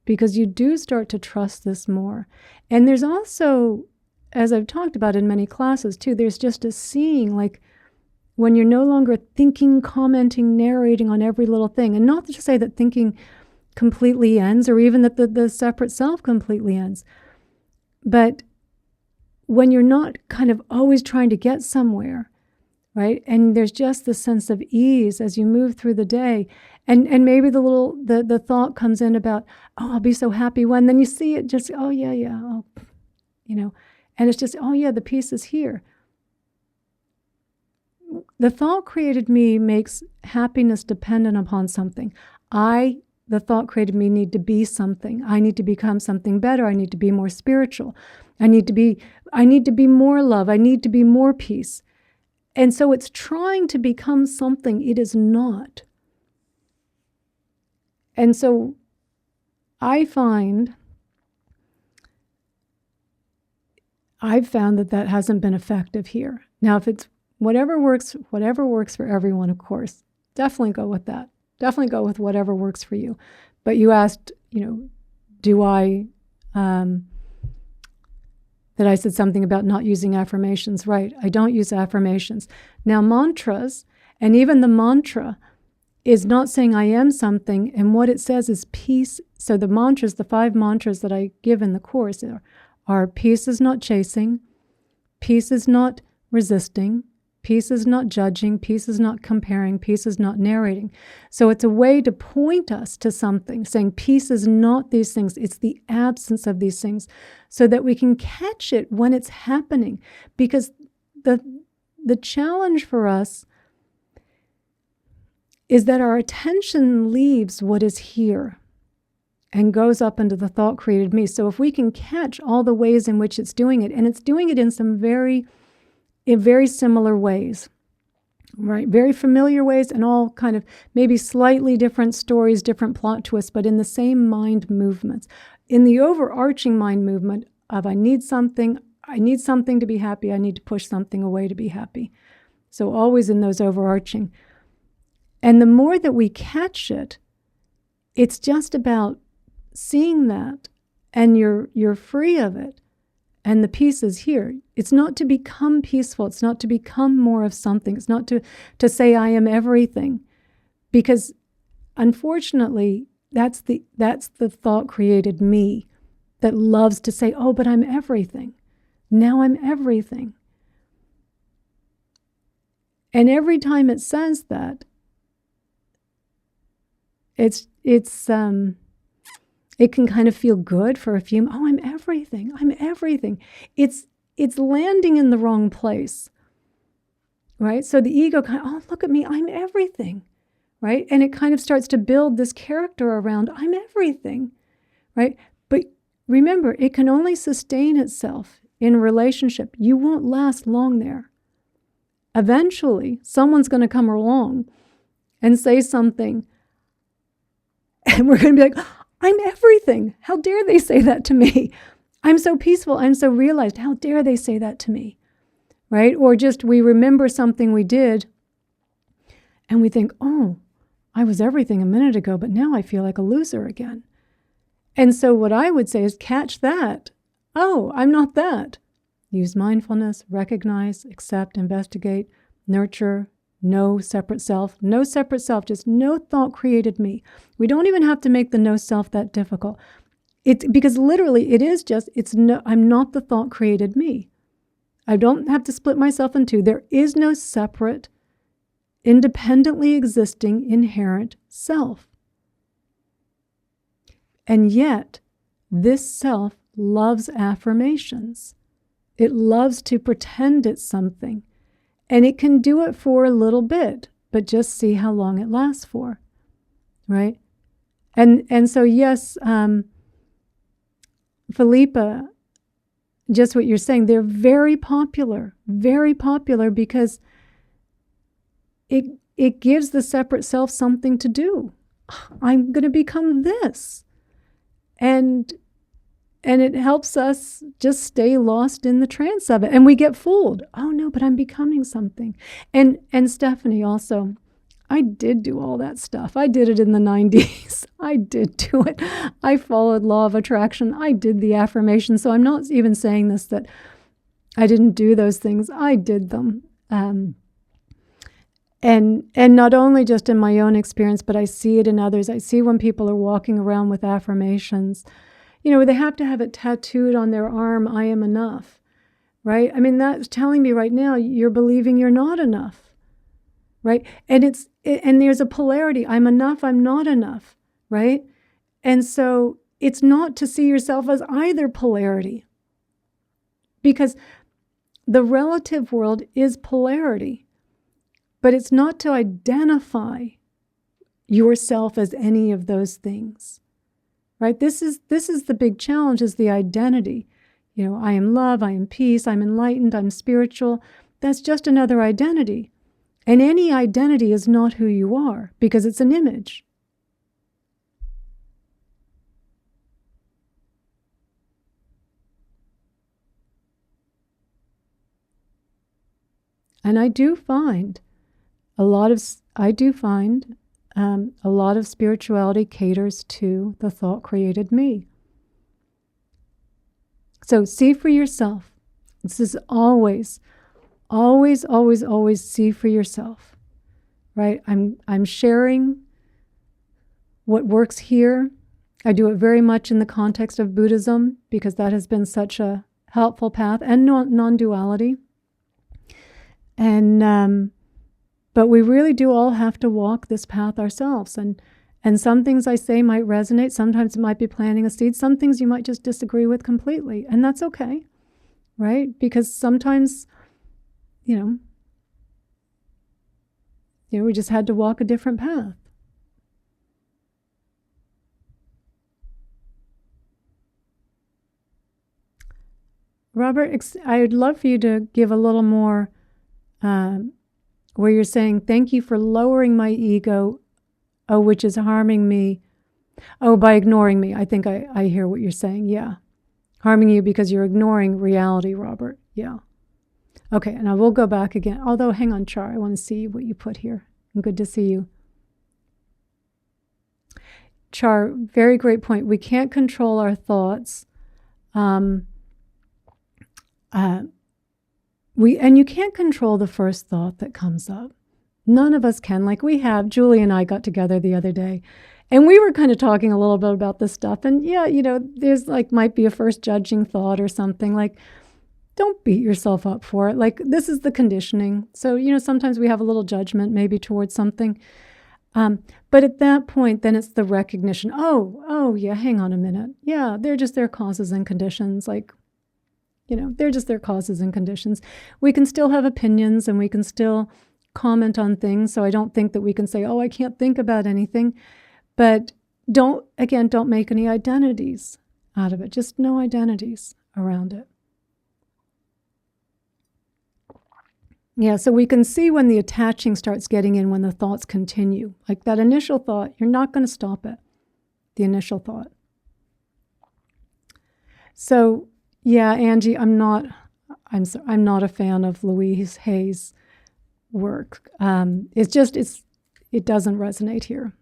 because you do start to trust this more. And there's also, as I've talked about in many classes too, there's just a seeing, like when you're no longer thinking, commenting, narrating on every little thing. And not to say that thinking completely ends, or even that the separate self completely ends. But when you're not kind of always trying to get somewhere, right? And there's just the sense of ease as you move through the day. And maybe the thought comes in about, oh, I'll be so happy when, then you see it just, oh, yeah, oh, and it's just, oh, yeah, the peace is here. The thought created me makes happiness dependent upon something. The thought created me need to be something. I need to become something better. I need to be more spiritual. I need to be more love. I need to be more peace. And so it's trying to become something it is not. And so I've found that hasn't been effective here. Now, if it's whatever works for everyone, of course, definitely go with that. Definitely go with whatever works for you. But you asked, do I, that I said something about not using affirmations. Right, I don't use affirmations. Now, mantras, and even the mantra is not saying I am something, and what it says is peace. So the mantras, the 5 mantras that I give in the course are peace is not chasing, peace is not resisting, peace is not judging, peace is not comparing, peace is not narrating. So it's a way to point us to something, saying peace is not these things, it's the absence of these things, so that we can catch it when it's happening. Because the challenge for us is that our attention leaves what is here and goes up into the thought created me. So if we can catch all the ways in which it's doing it, and it's doing it in some very similar ways, right? Very familiar ways, and all kind of maybe slightly different stories, different plot twists, but in the same mind movements. In the overarching mind movement of I need something to be happy, I need to push something away to be happy. So always in those overarching. And the more that we catch it, it's just about seeing that, and you're free of it. And the peace is here. It's not to become peaceful. It's not to become more of something. It's not to say I am everything. Because unfortunately, that's the thought created me that loves to say, oh, but I'm everything. Now I'm everything. And every time it says that, it can kind of feel good for a few. Oh, I'm everything. I'm everything. It's landing in the wrong place, right? So the ego kind of, oh, look at me. I'm everything, right? And it kind of starts to build this character around, I'm everything, right? But remember, it can only sustain itself in a relationship. You won't last long there. Eventually, someone's going to come along and say something, and we're going to be like, I'm everything. How dare they say that to me? I'm so peaceful. I'm so realized. How dare they say that to me? Right? Or just we remember something we did and we think, oh, I was everything a minute ago, but now I feel like a loser again. And so what I would say is catch that. Oh, I'm not that. Use mindfulness, recognize, accept, investigate, nurture. No separate self, just no thought created me. We don't even have to make the no self that difficult. Because literally I'm not the thought created me. I don't have to split myself in two. There is no separate, independently existing, inherent self. And yet, this self loves affirmations. It loves to pretend it's something. And it can do it for a little bit, but just see how long it lasts for. right? And so, yes, Philippa, just what you're saying, they're very popular because it gives the separate self something to do. I'm going to become this. And it helps us just stay lost in the trance of it. And we get fooled. Oh no, but I'm becoming something. And Stephanie also, I did do all that stuff. I did it in the 90s. I did do it. I followed law of attraction. I did the affirmation. So I'm not even saying this that I didn't do those things. I did them. And not only just in my own experience, but I see it in others. I see when people are walking around with affirmations, they have to have it tattooed on their arm, I am enough, right? I mean, that's telling me right now, you're believing you're not enough, right? And there's a polarity, I'm enough, I'm not enough, right? And so it's not to see yourself as either polarity, because the relative world is polarity, but it's not to identify yourself as any of those things. Right? This is the big challenge, is the identity. I am love, I am peace, I'm enlightened, I'm spiritual. That's just another identity. And any identity is not who you are, because it's an image. And I do find a lot of spirituality caters to the thought created me. So see for yourself. This is always see for yourself, right? I'm sharing what works here. I do it very much in the context of Buddhism, because that has been such a helpful path, and non-duality. And but we really do all have to walk this path ourselves. And some things I say might resonate. Sometimes it might be planting a seed. Some things you might just disagree with completely. And that's okay, right? Because sometimes, we just had to walk a different path. Robert, I'd love for you to give a little more where you're saying, thank you for lowering my ego, which is harming me. By ignoring me. I think I hear what you're saying. Yeah. Harming you because you're ignoring reality, Robert. Yeah. Okay, and I will go back again. Although, hang on, Char, I want to see what you put here. Good to see you. Char, very great point. We can't control our thoughts. And you can't control the first thought that comes up. None of us can. Like Julie and I got together the other day, and we were kind of talking a little bit about this stuff. And yeah, there's might be a first judging thought or something. Don't beat yourself up for it. This is the conditioning. So, sometimes we have a little judgment maybe towards something. But at that point, then it's the recognition. Oh, yeah, hang on a minute. Yeah, they're just their causes and conditions. They're just their causes and conditions. We can still have opinions, and we can still comment on things. So I don't think that we can say, I can't think about anything. But don't make any identities out of it. Just no identities around it. Yeah, so we can see when the attaching starts getting in, when the thoughts continue. Like that initial thought, you're not going to stop it, the initial thought. So, yeah, Angie, I'm not a fan of Louise Hay's work. It doesn't resonate here.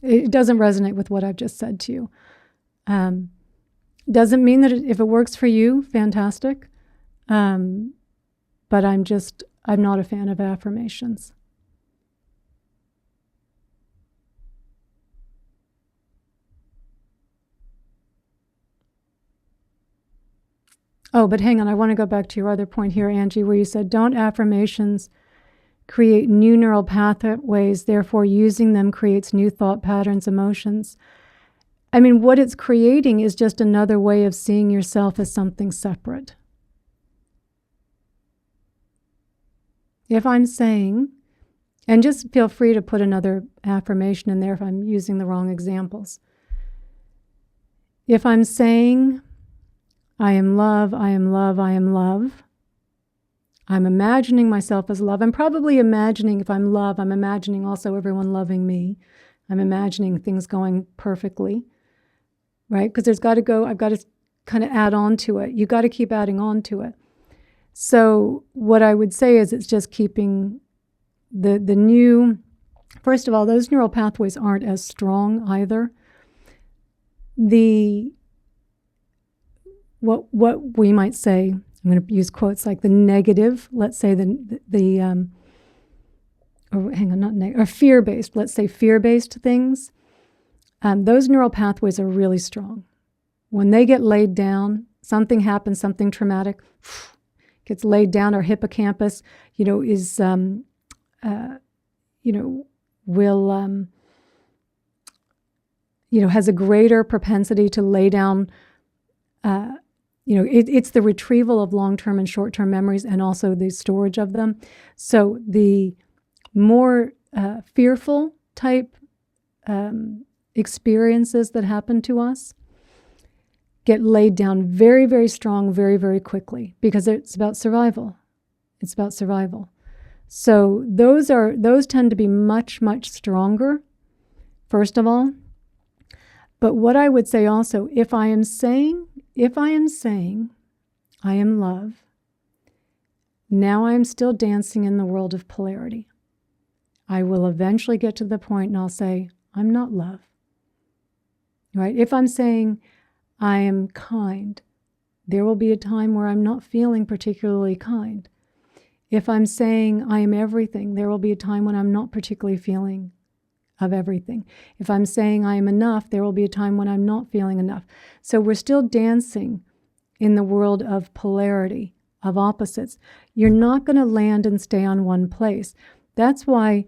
It doesn't resonate with what I've just said to you. Doesn't mean that if it works for you, fantastic. But I'm not a fan of affirmations. But hang on, I want to go back to your other point here, Angie, where you said, don't affirmations create new neural pathways, therefore using them creates new thought patterns, emotions? I mean, what it's creating is just another way of seeing yourself as something separate. If I'm saying, And just feel free to put another affirmation in there if I'm using the wrong examples. If I'm saying, I am love, I am love, I am love, I'm imagining myself as love. I'm probably imagining, if I'm love, I'm imagining also everyone loving me. I'm imagining things going perfectly, right? Because I've got to kind of add on to it. You got to keep adding on to it. So what I would say is it's just keeping the new, first of all, those neural pathways aren't as strong either. What we might say, I'm going to use quotes like the negative, let's say or fear-based, let's say fear-based things, those neural pathways are really strong. When they get laid down, something happens, something traumatic, gets laid down, our hippocampus, is, has a greater propensity to lay down, it's the retrieval of long-term and short-term memories and also the storage of them. So the more fearful type experiences that happen to us get laid down very, very strong, very, very quickly because it's about survival. It's about survival. So those tend to be much, much stronger, first of all. But what I would say also, if I am saying I am love, now I am still dancing in the world of polarity. I will eventually get to the point and I'll say, I'm not love. Right? If I'm saying I am kind, there will be a time where I'm not feeling particularly kind. If I'm saying I am everything, there will be a time when I'm not particularly feeling of everything. If I'm saying I am enough, there will be a time when I'm not feeling enough. So we're still dancing in the world of polarity, of opposites. You're not going to land and stay on one place. That's why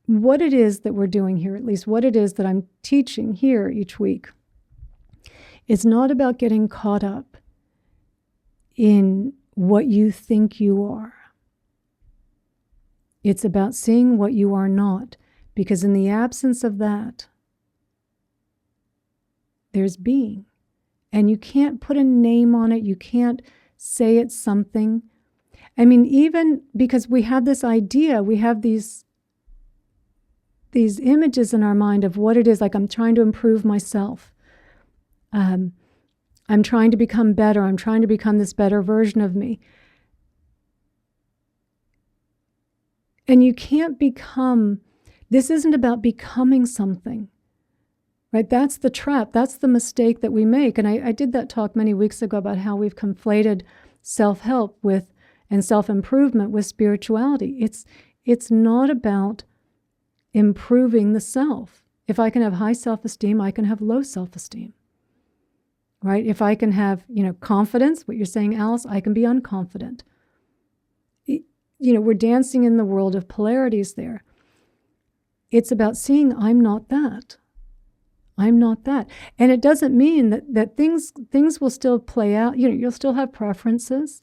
what it is that we're doing here, at least what it is that I'm teaching here each week, it's not about getting caught up in what you think you are. It's about seeing what you are not, because in the absence of that, there's being. And you can't put a name on it. You can't say it's something. I mean, even because we have this idea, we have these images in our mind of what it is, like I'm trying to improve myself. I'm trying to become better. I'm trying to become this better version of me. And you can't this isn't about becoming something, right? That's the trap. That's the mistake that we make. And I did that talk many weeks ago about how we've conflated self-help and self-improvement with spirituality. It's not about improving the self. If I can have high self-esteem, I can have low self-esteem, right? If I can have, confidence, what you're saying, Alice, I can be unconfident. We're dancing in the world of polarities there. It's about seeing I'm not that. I'm not that. And it doesn't mean that things will still play out. You'll still have preferences.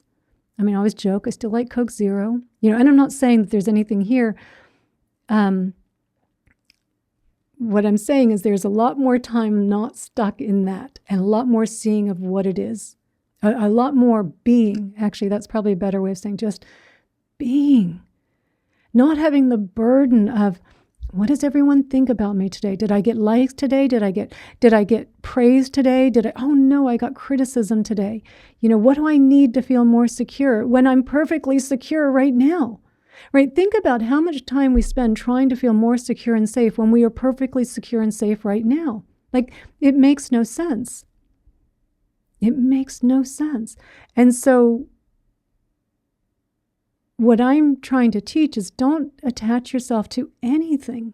I mean, I always joke, I still like Coke Zero. And I'm not saying that there's anything here. What I'm saying is there's a lot more time not stuck in that and a lot more seeing of what it is. A lot more being. Actually, that's probably a better way of saying just being. Not having the burden of, what does everyone think about me today? Did I get likes today? Did I get praise today? Oh no, I got criticism today. What do I need to feel more secure when I'm perfectly secure right now? Right? Think about how much time we spend trying to feel more secure and safe when we are perfectly secure and safe right now. Like, it makes no sense. It makes no sense. And so what I'm trying to teach is don't attach yourself to anything.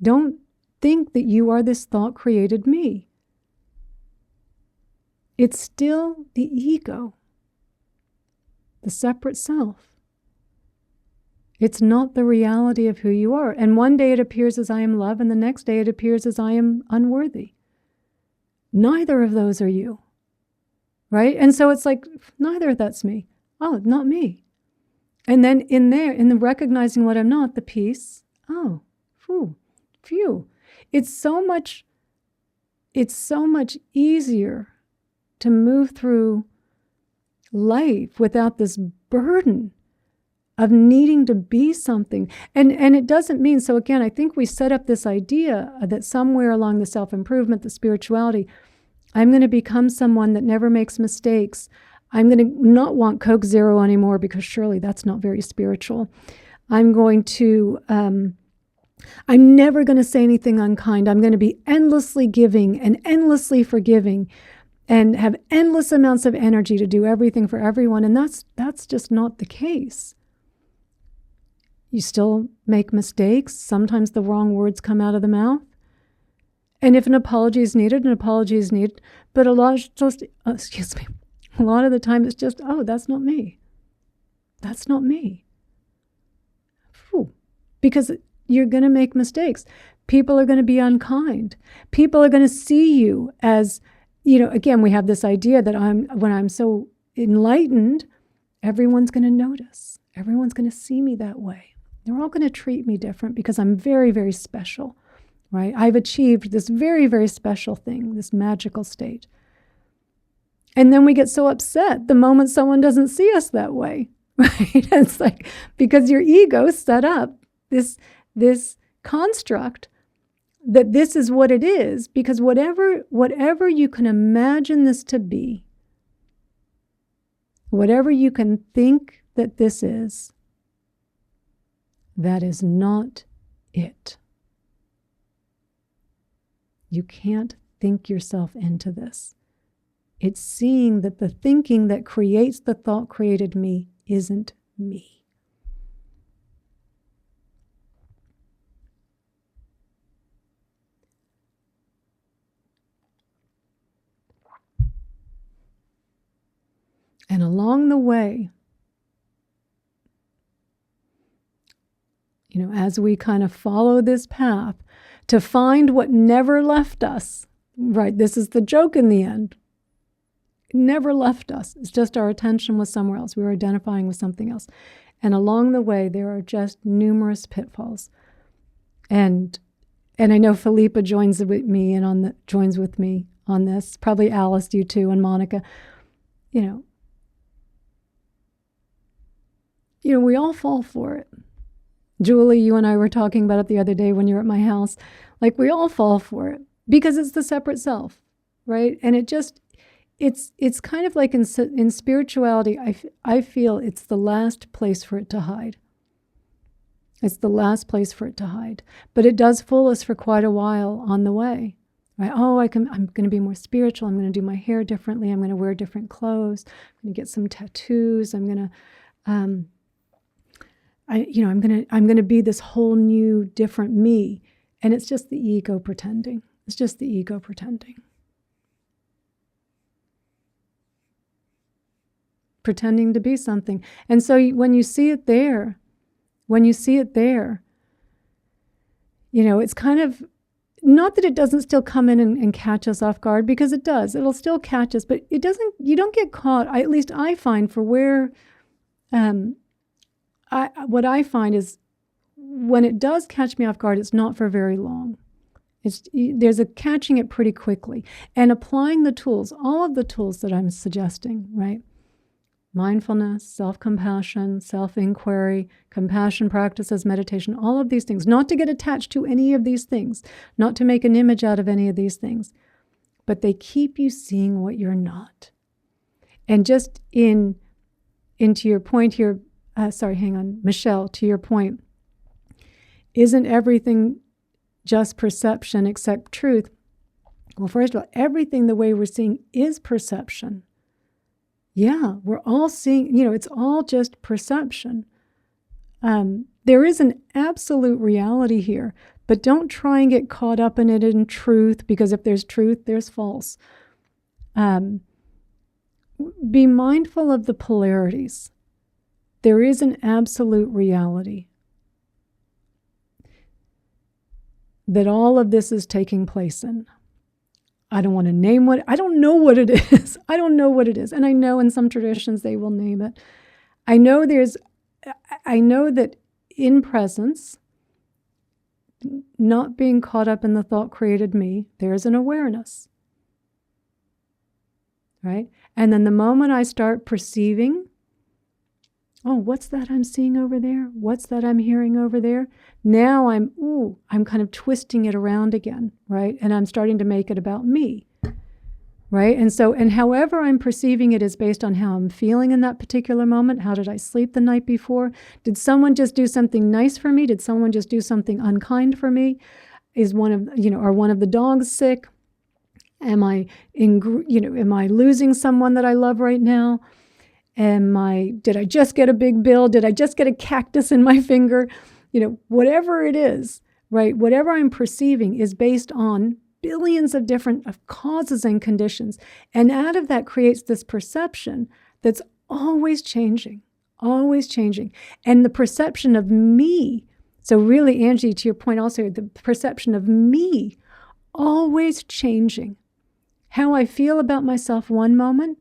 Don't think that you are this thought-created me. It's still the ego, the separate self. It's not the reality of who you are. And one day it appears as I am love, and the next day it appears as I am unworthy. Neither of those are you, right? And so it's like, neither of that's me. Oh, not me. And then in the recognizing what I'm not, the peace, oh, phew. It's so much easier to move through life without this burden of needing to be something. And it doesn't mean, so again, I think we set up this idea that somewhere along the self-improvement, the spirituality, I'm going to become someone that never makes mistakes. I'm going to not want Coke Zero anymore because surely that's not very spiritual. I'm never going to say anything unkind. I'm going to be endlessly giving and endlessly forgiving and have endless amounts of energy to do everything for everyone. And that's just not the case. You still make mistakes. Sometimes the wrong words come out of the mouth. And if an apology is needed, an apology is needed. But a lot of the time it's just, oh, that's not me. That's not me. Whew. Because you're going to make mistakes. People are going to be unkind. People are going to see you as, again, we have this idea that when I'm so enlightened, everyone's going to notice. Everyone's going to see me that way. They're all going to treat me different because I'm very, very special, right? I've achieved this very, very special thing, this magical state. And then we get so upset the moment someone doesn't see us that way, right? It's like, because your ego set up this construct that this is what it is, because whatever you can imagine this to be, whatever you can think that this is, that is not it. You can't think yourself into this. It's seeing that the thinking that creates the thought created me isn't me. And along the way, as we kind of follow this path to find what never left us, right? This is the joke in the end. It never left us. It's just our attention was somewhere else. We were identifying with something else. And along the way, there are just numerous pitfalls. And I know Philippa joins with me on this. Probably Alice, you too, and Monica. We all fall for it. Julie, you and I were talking about it the other day when you were at my house. Like, we all fall for it because it's the separate self, right? And it's kind of like in spirituality, I feel it's the last place for it to hide. It's the last place for it to hide. But it does fool us for quite a while on the way, right? Oh, I'm going to be more spiritual. I'm going to do my hair differently. I'm going to wear different clothes. I'm going to get some tattoos. I'm going to, I'm going to be this whole new, different me. And it's just the ego pretending. It's just the ego pretending. Pretending to be something. And so when you see it there, it's kind of, not that it doesn't still come in and catch us off guard, because it does. It'll still catch us, but you don't get caught. At least I find for where, what I find is when it does catch me off guard, it's not for very long. There's a catching it pretty quickly. And applying the tools, all of the tools that I'm suggesting, right? Mindfulness, self-compassion, self-inquiry, compassion practices, meditation, all of these things, not to get attached to any of these things, not to make an image out of any of these things, but they keep you seeing what you're not. And just into your point here, Michelle, to your point, isn't everything just perception except truth? Well, first of all, everything the way we're seeing is perception. Yeah, we're all seeing, it's all just perception. There is an absolute reality here, but don't try and get caught up in it in truth, because if there's truth, there's false. Be mindful of the polarities. There is an absolute reality that all of this is taking place in. I don't want to name I don't know what it is. I don't know what it is. And I know in some traditions they will name it. I know there's I know that in presence, not being caught up in the thought created me, there's an awareness, right? And then the moment I start perceiving, oh, what's that I'm seeing over there? What's that I'm hearing over there? Now I'm kind of twisting it around again, right? And I'm starting to make it about me, right? And however I'm perceiving it is based on how I'm feeling in that particular moment. How did I sleep the night before? Did someone just do something nice for me? Did someone just do something unkind for me? Are one of the dogs sick? Am I losing someone that I love right now? Did I just get a big bill? Did I just get a cactus in my finger? Whatever it is, right? Whatever I'm perceiving is based on billions of different causes and conditions. And out of that creates this perception that's always changing, always changing. And the perception of me, so really, Angie, to your point also, the perception of me always changing. How I feel about myself one moment,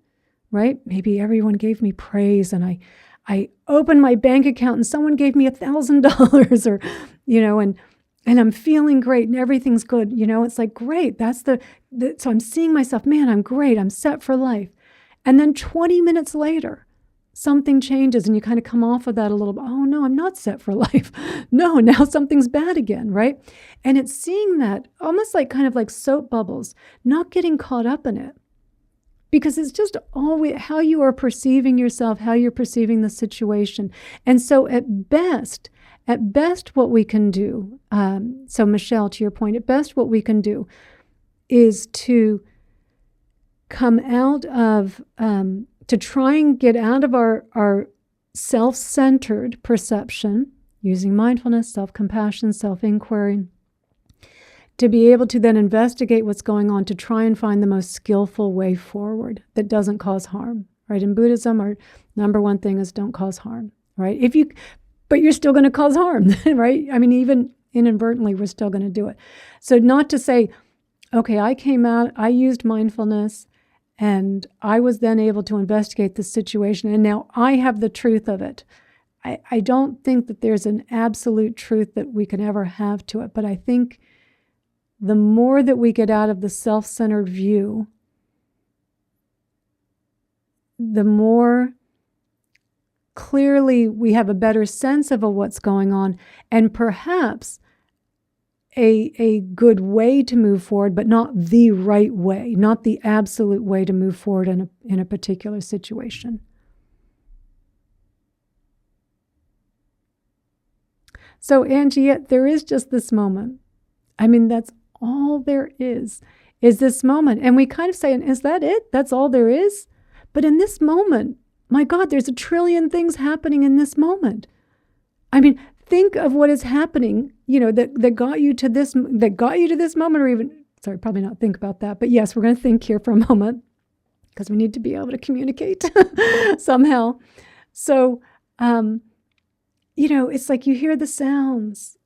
right? Maybe everyone gave me praise and I opened my bank account and someone gave me $1,000 or, and I'm feeling great and everything's good. It's like, great. That's so I'm seeing myself, man, I'm great. I'm set for life. And then 20 minutes later, something changes and you kind of come off of that a little bit. Oh no, I'm not set for life. No, now something's bad again, right? And it's seeing that almost like kind of like soap bubbles, not getting caught up in it. Because it's just always how you are perceiving yourself, how you're perceiving the situation. And so at best, what we can do, so Michelle, to your point, at best what we can do is to come out of, to try and get out of our self-centered perception, using mindfulness, self-compassion, self-inquiry, to be able to then investigate what's going on, to try and find the most skillful way forward that doesn't cause harm, right? In Buddhism, our number one thing is don't cause harm, right? But you're still going to cause harm, right? I mean, even inadvertently, we're still going to do it. So not to say, okay, I came out, I used mindfulness, and I was then able to investigate the situation, and now I have the truth of it. I don't think that there's an absolute truth that we can ever have to it, but I think the more that we get out of the self-centered view, the more clearly we have a better sense of what's going on, and perhaps a good way to move forward, but not the right way, not the absolute way to move forward in a particular situation. So, Angie, yet there is just this moment. I mean, that's all there is this moment. And we kind of say, is that it? That's all there is? But in this moment, my God, there's a trillion things happening in this moment. I mean, think of what is happening, that got you to this moment, or even, sorry, probably not think about that. But yes, we're going to think here for a moment because we need to be able to communicate somehow. So, it's like you hear the sounds,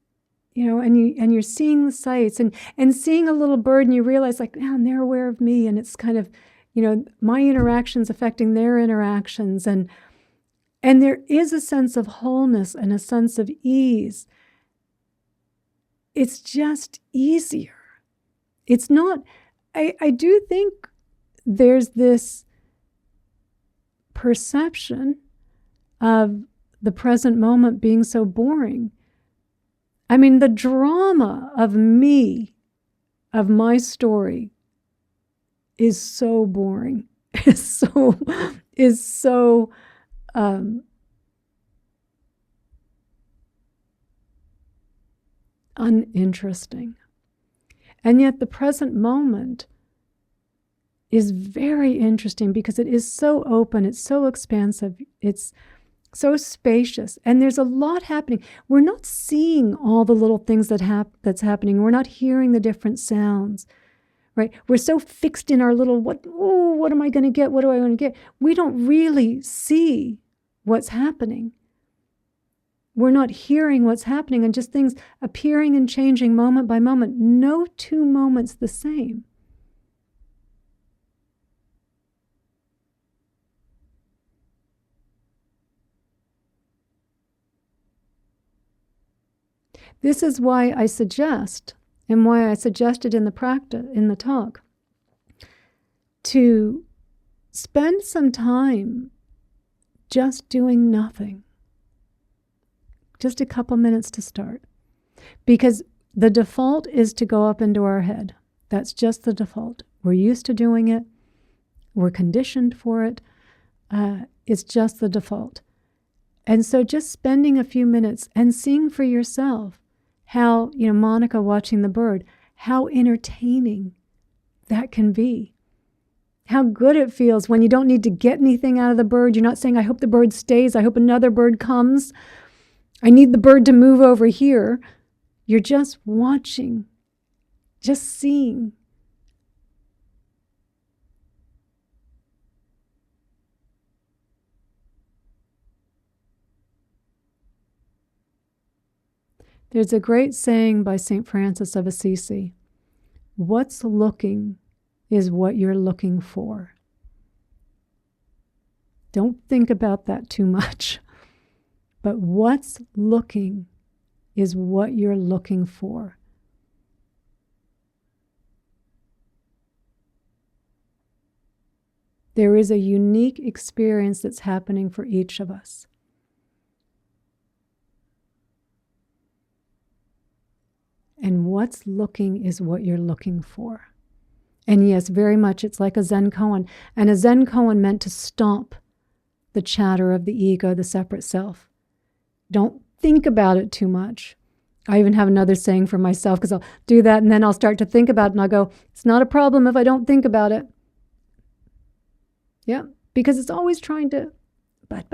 and you're seeing the sights and seeing a little bird, and you realize like, man, they're aware of me, and it's kind of, my interactions affecting their interactions, and there is a sense of wholeness and a sense of ease. It's just easier. It's not. I do think there's this perception of the present moment being so boring. I mean, the drama of me, of my story, is so boring. Is so uninteresting. And yet the present moment is very interesting because it is so open, it's so expansive, it's so spacious, and there's a lot happening. We're not seeing all the little things that's happening. We're not hearing the different sounds, right? We're so fixed in our little, what am I going to get? What do I want to get? We don't really see what's happening. We're not hearing what's happening, and just things appearing and changing moment by moment. No two moments the same. This is why I suggest, and why I suggested in the practice, in the talk, to spend some time just doing nothing. Just a couple minutes to start. Because the default is to go up into our head. That's just the default. We're used to doing it. We're conditioned for it. It's just the default. And so just spending a few minutes and seeing for yourself how, Monica watching the bird, how entertaining that can be. How good it feels when you don't need to get anything out of the bird. You're not saying, I hope the bird stays. I hope another bird comes. I need the bird to move over here. You're just watching, just seeing. There's a great saying by St. Francis of Assisi. What's looking is what you're looking for. Don't think about that too much. But what's looking is what you're looking for. There is a unique experience that's happening for each of us. And what's looking is what you're looking for. And yes, very much it's like a Zen koan. And a Zen koan meant to stomp the chatter of the ego, the separate self. Don't think about it too much. I even have another saying for myself, because I'll do that and then I'll start to think about it and I'll go, it's not a problem if I don't think about it. Yeah, because it's always trying to but.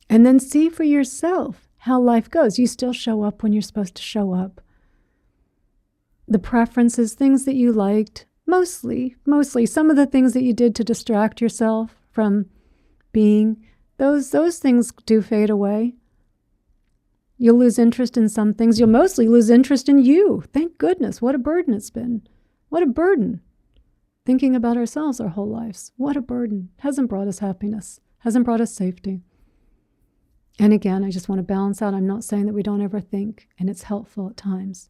And then see for yourself how life goes. You still show up when you're supposed to show up. The preferences, things that you liked, mostly some of the things that you did to distract yourself from being, those things do fade away. You'll lose interest in some things. You'll mostly lose interest in you. Thank goodness. What a burden it's been. What a burden. Thinking about ourselves our whole lives. What a burden. Hasn't brought us happiness. Hasn't brought us safety. And again, I just want to balance out. I'm not saying that we don't ever think, and it's helpful at times.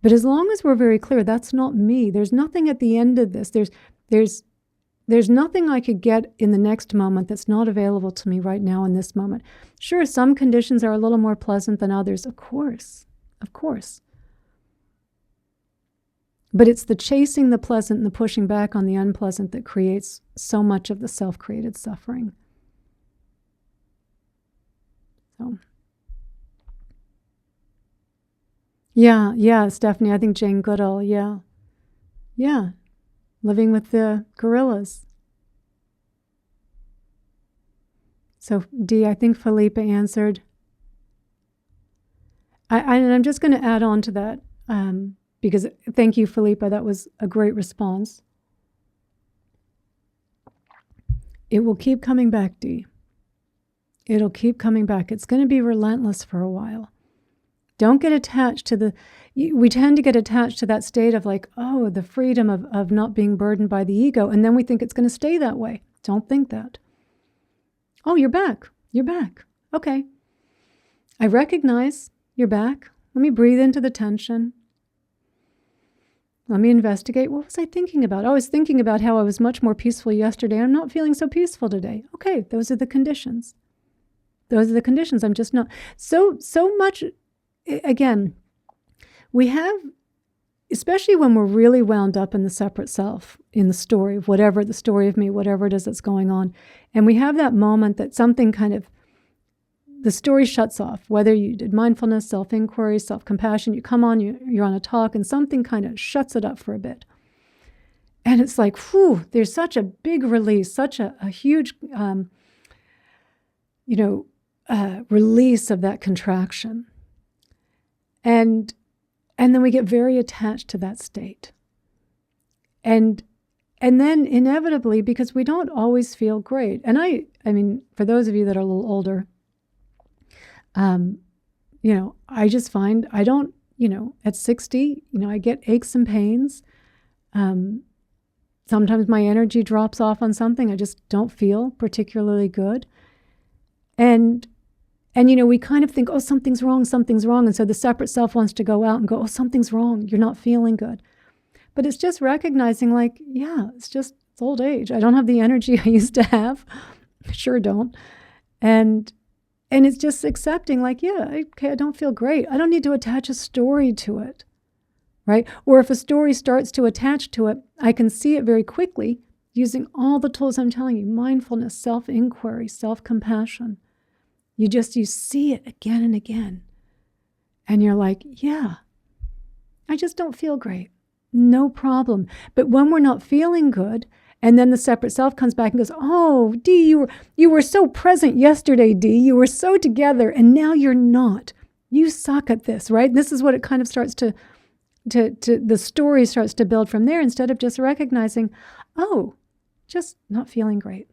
But as long as we're very clear, that's not me. There's nothing at the end of this. There's nothing I could get in the next moment that's not available to me right now in this moment. Sure, some conditions are a little more pleasant than others, of course. But it's the chasing the pleasant and the pushing back on the unpleasant that creates so much of the self-created suffering. So, yeah, Stephanie, I think Jane Goodall, yeah. Living with the gorillas. So, D, I think Felipe answered. And I'm just going to add on to that, because thank you, Felipe, that was a great response. It will keep coming back, D. It'll keep coming back. It's going to be relentless for a while. Don't get attached to we tend to get attached to that state of like, oh, the freedom of not being burdened by the ego. And then we think it's going to stay that way. Don't think that. Oh, you're back. Okay. I recognize you're back. Let me breathe into the tension. Let me investigate. What was I thinking about? I was thinking about how I was much more peaceful yesterday. I'm not feeling so peaceful today. Okay, those are the conditions. I'm just not. So much, again, we have, especially when we're really wound up in the separate self, in the story, whatever the story of me, whatever it is that's going on. And we have that moment that something kind of, the story shuts off, whether you did mindfulness, self-inquiry, self-compassion, you come on, you're on a talk, and something kind of shuts it up for a bit. And it's like, whew, there's such a big release, such a huge, release of that contraction. And then we get very attached to that state. And then inevitably, because we don't always feel great, and I mean, for those of you that are a little older, I just find I don't, at 60, I get aches and pains. Sometimes my energy drops off on something. I just don't feel particularly good. And And, we kind of think, oh, something's wrong. And so the separate self wants to go out and go, oh, something's wrong. You're not feeling good. But it's just recognizing like, yeah, it's old age. I don't have the energy I used to have. I sure don't. And it's just accepting like, yeah, okay, I don't feel great. I don't need to attach a story to it, right? Or if a story starts to attach to it, I can see it very quickly using all the tools I'm telling you, mindfulness, self-inquiry, self-compassion. You see it again and again. And you're like, yeah, I just don't feel great. No problem. But when we're not feeling good, and then the separate self comes back and goes, oh, Dee, you were so present yesterday, Dee. You were so together, and now you're not. You suck at this, right? This is what it kind of starts to the story starts to build from there, instead of just recognizing, oh, just not feeling great.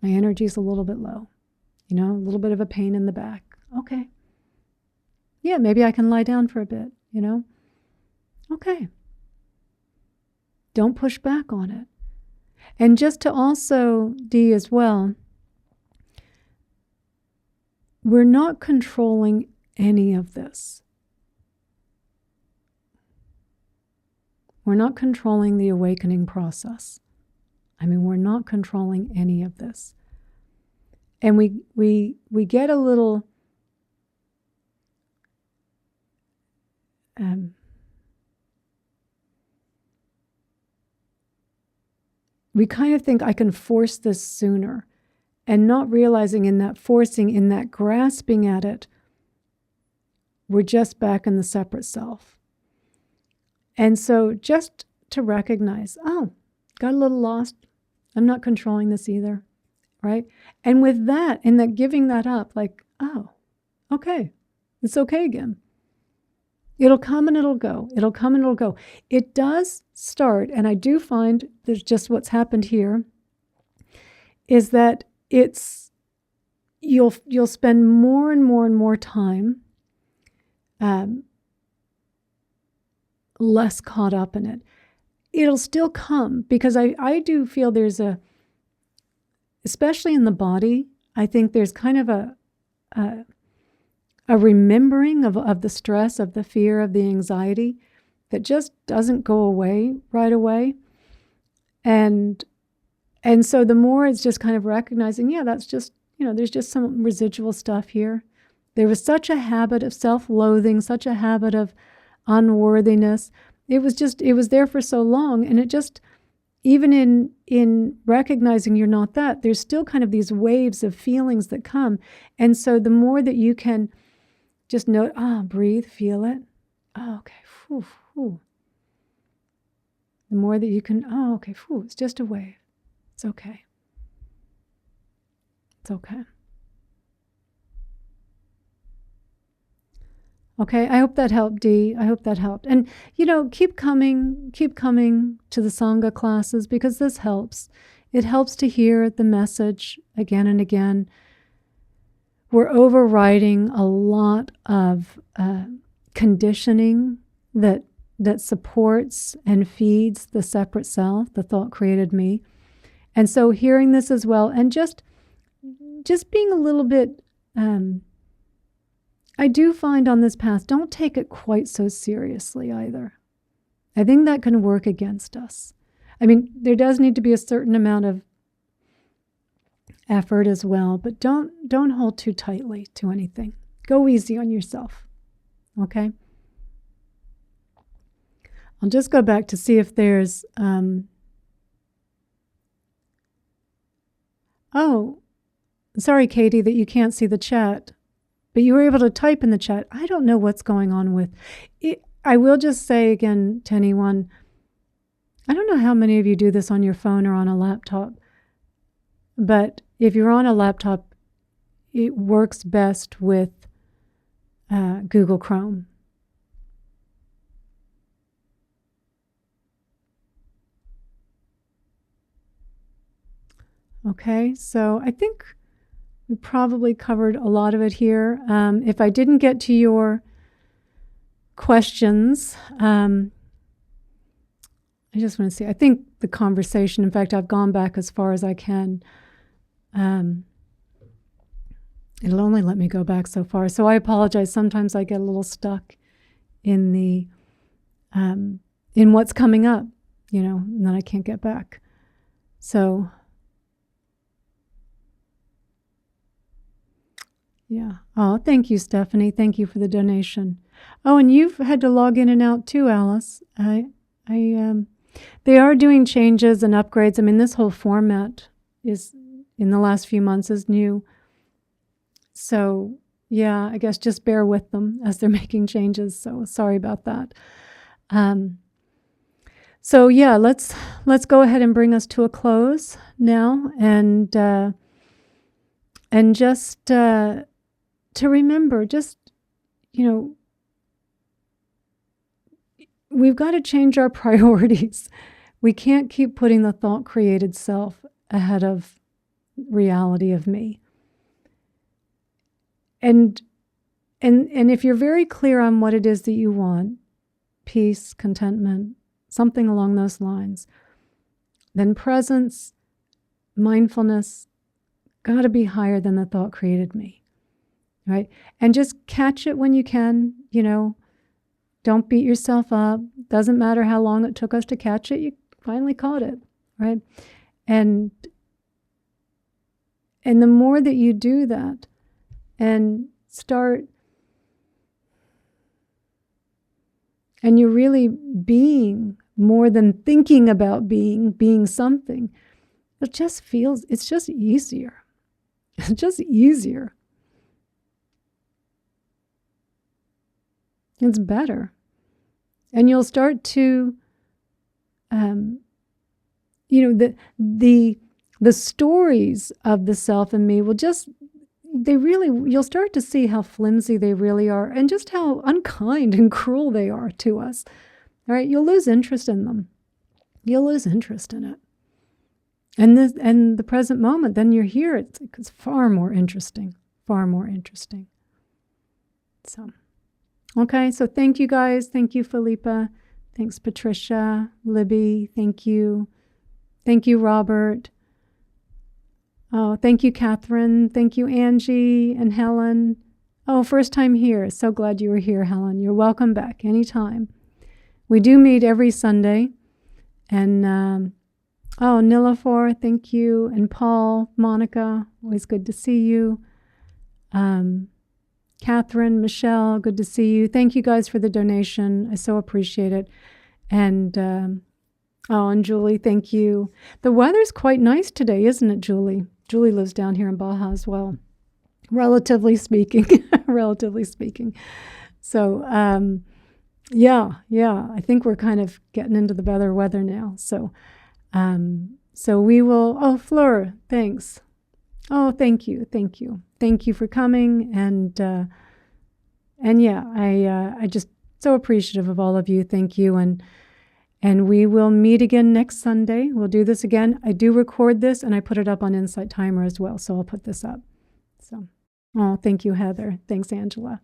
My energy's a little bit low. A little bit of a pain in the back. Okay. Yeah, maybe I can lie down for a bit, Okay. Don't push back on it. And just to also, Dee, as well, we're not controlling any of this. We're not controlling the awakening process. We're not controlling any of this. And we get a little we kind of think I can force this sooner, and not realizing in that forcing, in that grasping at it, we're just back in the separate self. And so just to recognize, oh, got a little lost. I'm not controlling this either, right? And with that, in that giving that up, like, oh, okay, it's okay again. It'll come and it'll go. It'll come and it'll go. It does start, and I do find there's just what's happened here is that you'll spend more and more and more time less caught up in it. It'll still come, because I do feel there's especially in the body, I think there's kind of a remembering of the stress, of the fear, of the anxiety that just doesn't go away right away. And so the more it's just kind of recognizing, yeah, that's just, there's just some residual stuff here. There was such a habit of self-loathing, such a habit of unworthiness. It was there for so long. And it just, even in recognizing you're not that, there's still kind of these waves of feelings that come. And so the more that you can just note, breathe, feel it. Oh, okay. Whew, whew. The more that you can, okay, whew, it's just a wave. It's okay. It's okay. Okay, I hope that helped, Dee. I hope that helped. And, keep coming to the Sangha classes, because this helps. It helps to hear the message again and again. We're overriding a lot of conditioning that supports and feeds the separate self, the thought created me. And so hearing this as well, and just being a little bit, I do find on this path, don't take it quite so seriously either. I think that can work against us. There does need to be a certain amount of effort as well, but don't hold too tightly to anything. Go easy on yourself, okay? I'll just go back to see if there's, oh, sorry, Katie, that you can't see the chat, but you were able to type in the chat. I don't know what's going on with it. I will just say again to anyone, I don't know how many of you do this on your phone or on a laptop, but if you're on a laptop, it works best with Google Chrome. Okay, so I think we probably covered a lot of it here. If I didn't get to your questions, I just want to see. I think the conversation, in fact, I've gone back as far as I can. It'll only let me go back so far. So I apologize. Sometimes I get a little stuck in the in what's coming up, and then I can't get back. So yeah. Oh, thank you, Stephanie. Thank you for the donation. Oh, and you've had to log in and out too, Alice. They are doing changes and upgrades. I mean, this whole format is in the last few months is new. So yeah, I guess just bear with them as they're making changes. So sorry about that. So yeah, let's go ahead and bring us to a close now, and just to remember, just we've got to change our priorities. We can't keep putting the thought-created self ahead of reality of me. And if you're very clear on what it is that you want, peace, contentment, something along those lines, then presence, mindfulness, got to be higher than the thought created me, right? And just catch it when you can, don't beat yourself up. Doesn't matter how long it took us to catch it. You finally caught it, right? And the more that you do that and start, and you're really being more than thinking about being something, it's just easier. It's just easier. It's better. And you'll start to, the stories of the self and me will you'll start to see how flimsy they really are and just how unkind and cruel they are to us. All right, you'll lose interest in them. You'll lose interest in it. And the present moment, then you're here, it's far more interesting. So, okay, so thank you guys. Thank you, Philippa. Thanks, Patricia, Libby. Thank you. Thank you, Robert. Oh, thank you, Catherine. Thank you, Angie and Helen. Oh, first time here. So glad you were here, Helen. You're welcome back anytime. We do meet every Sunday. And, Nilafor, thank you. And Paul, Monica, always good to see you. Catherine, Michelle, good to see you. Thank you guys for the donation. I so appreciate it. And, and Julie, thank you. The weather's quite nice today, isn't it, Julie? Julie lives down here in Baja as well, relatively speaking. So, I think we're kind of getting into the better weather now. So we will, Fleur, thanks. Oh, thank you. Thank you for coming. And I just so appreciative of all of you. Thank you. And we will meet again next Sunday. We'll do this again. I do record this and I put it up on Insight Timer as well. So I'll put this up. So, thank you, Heather. Thanks, Angela.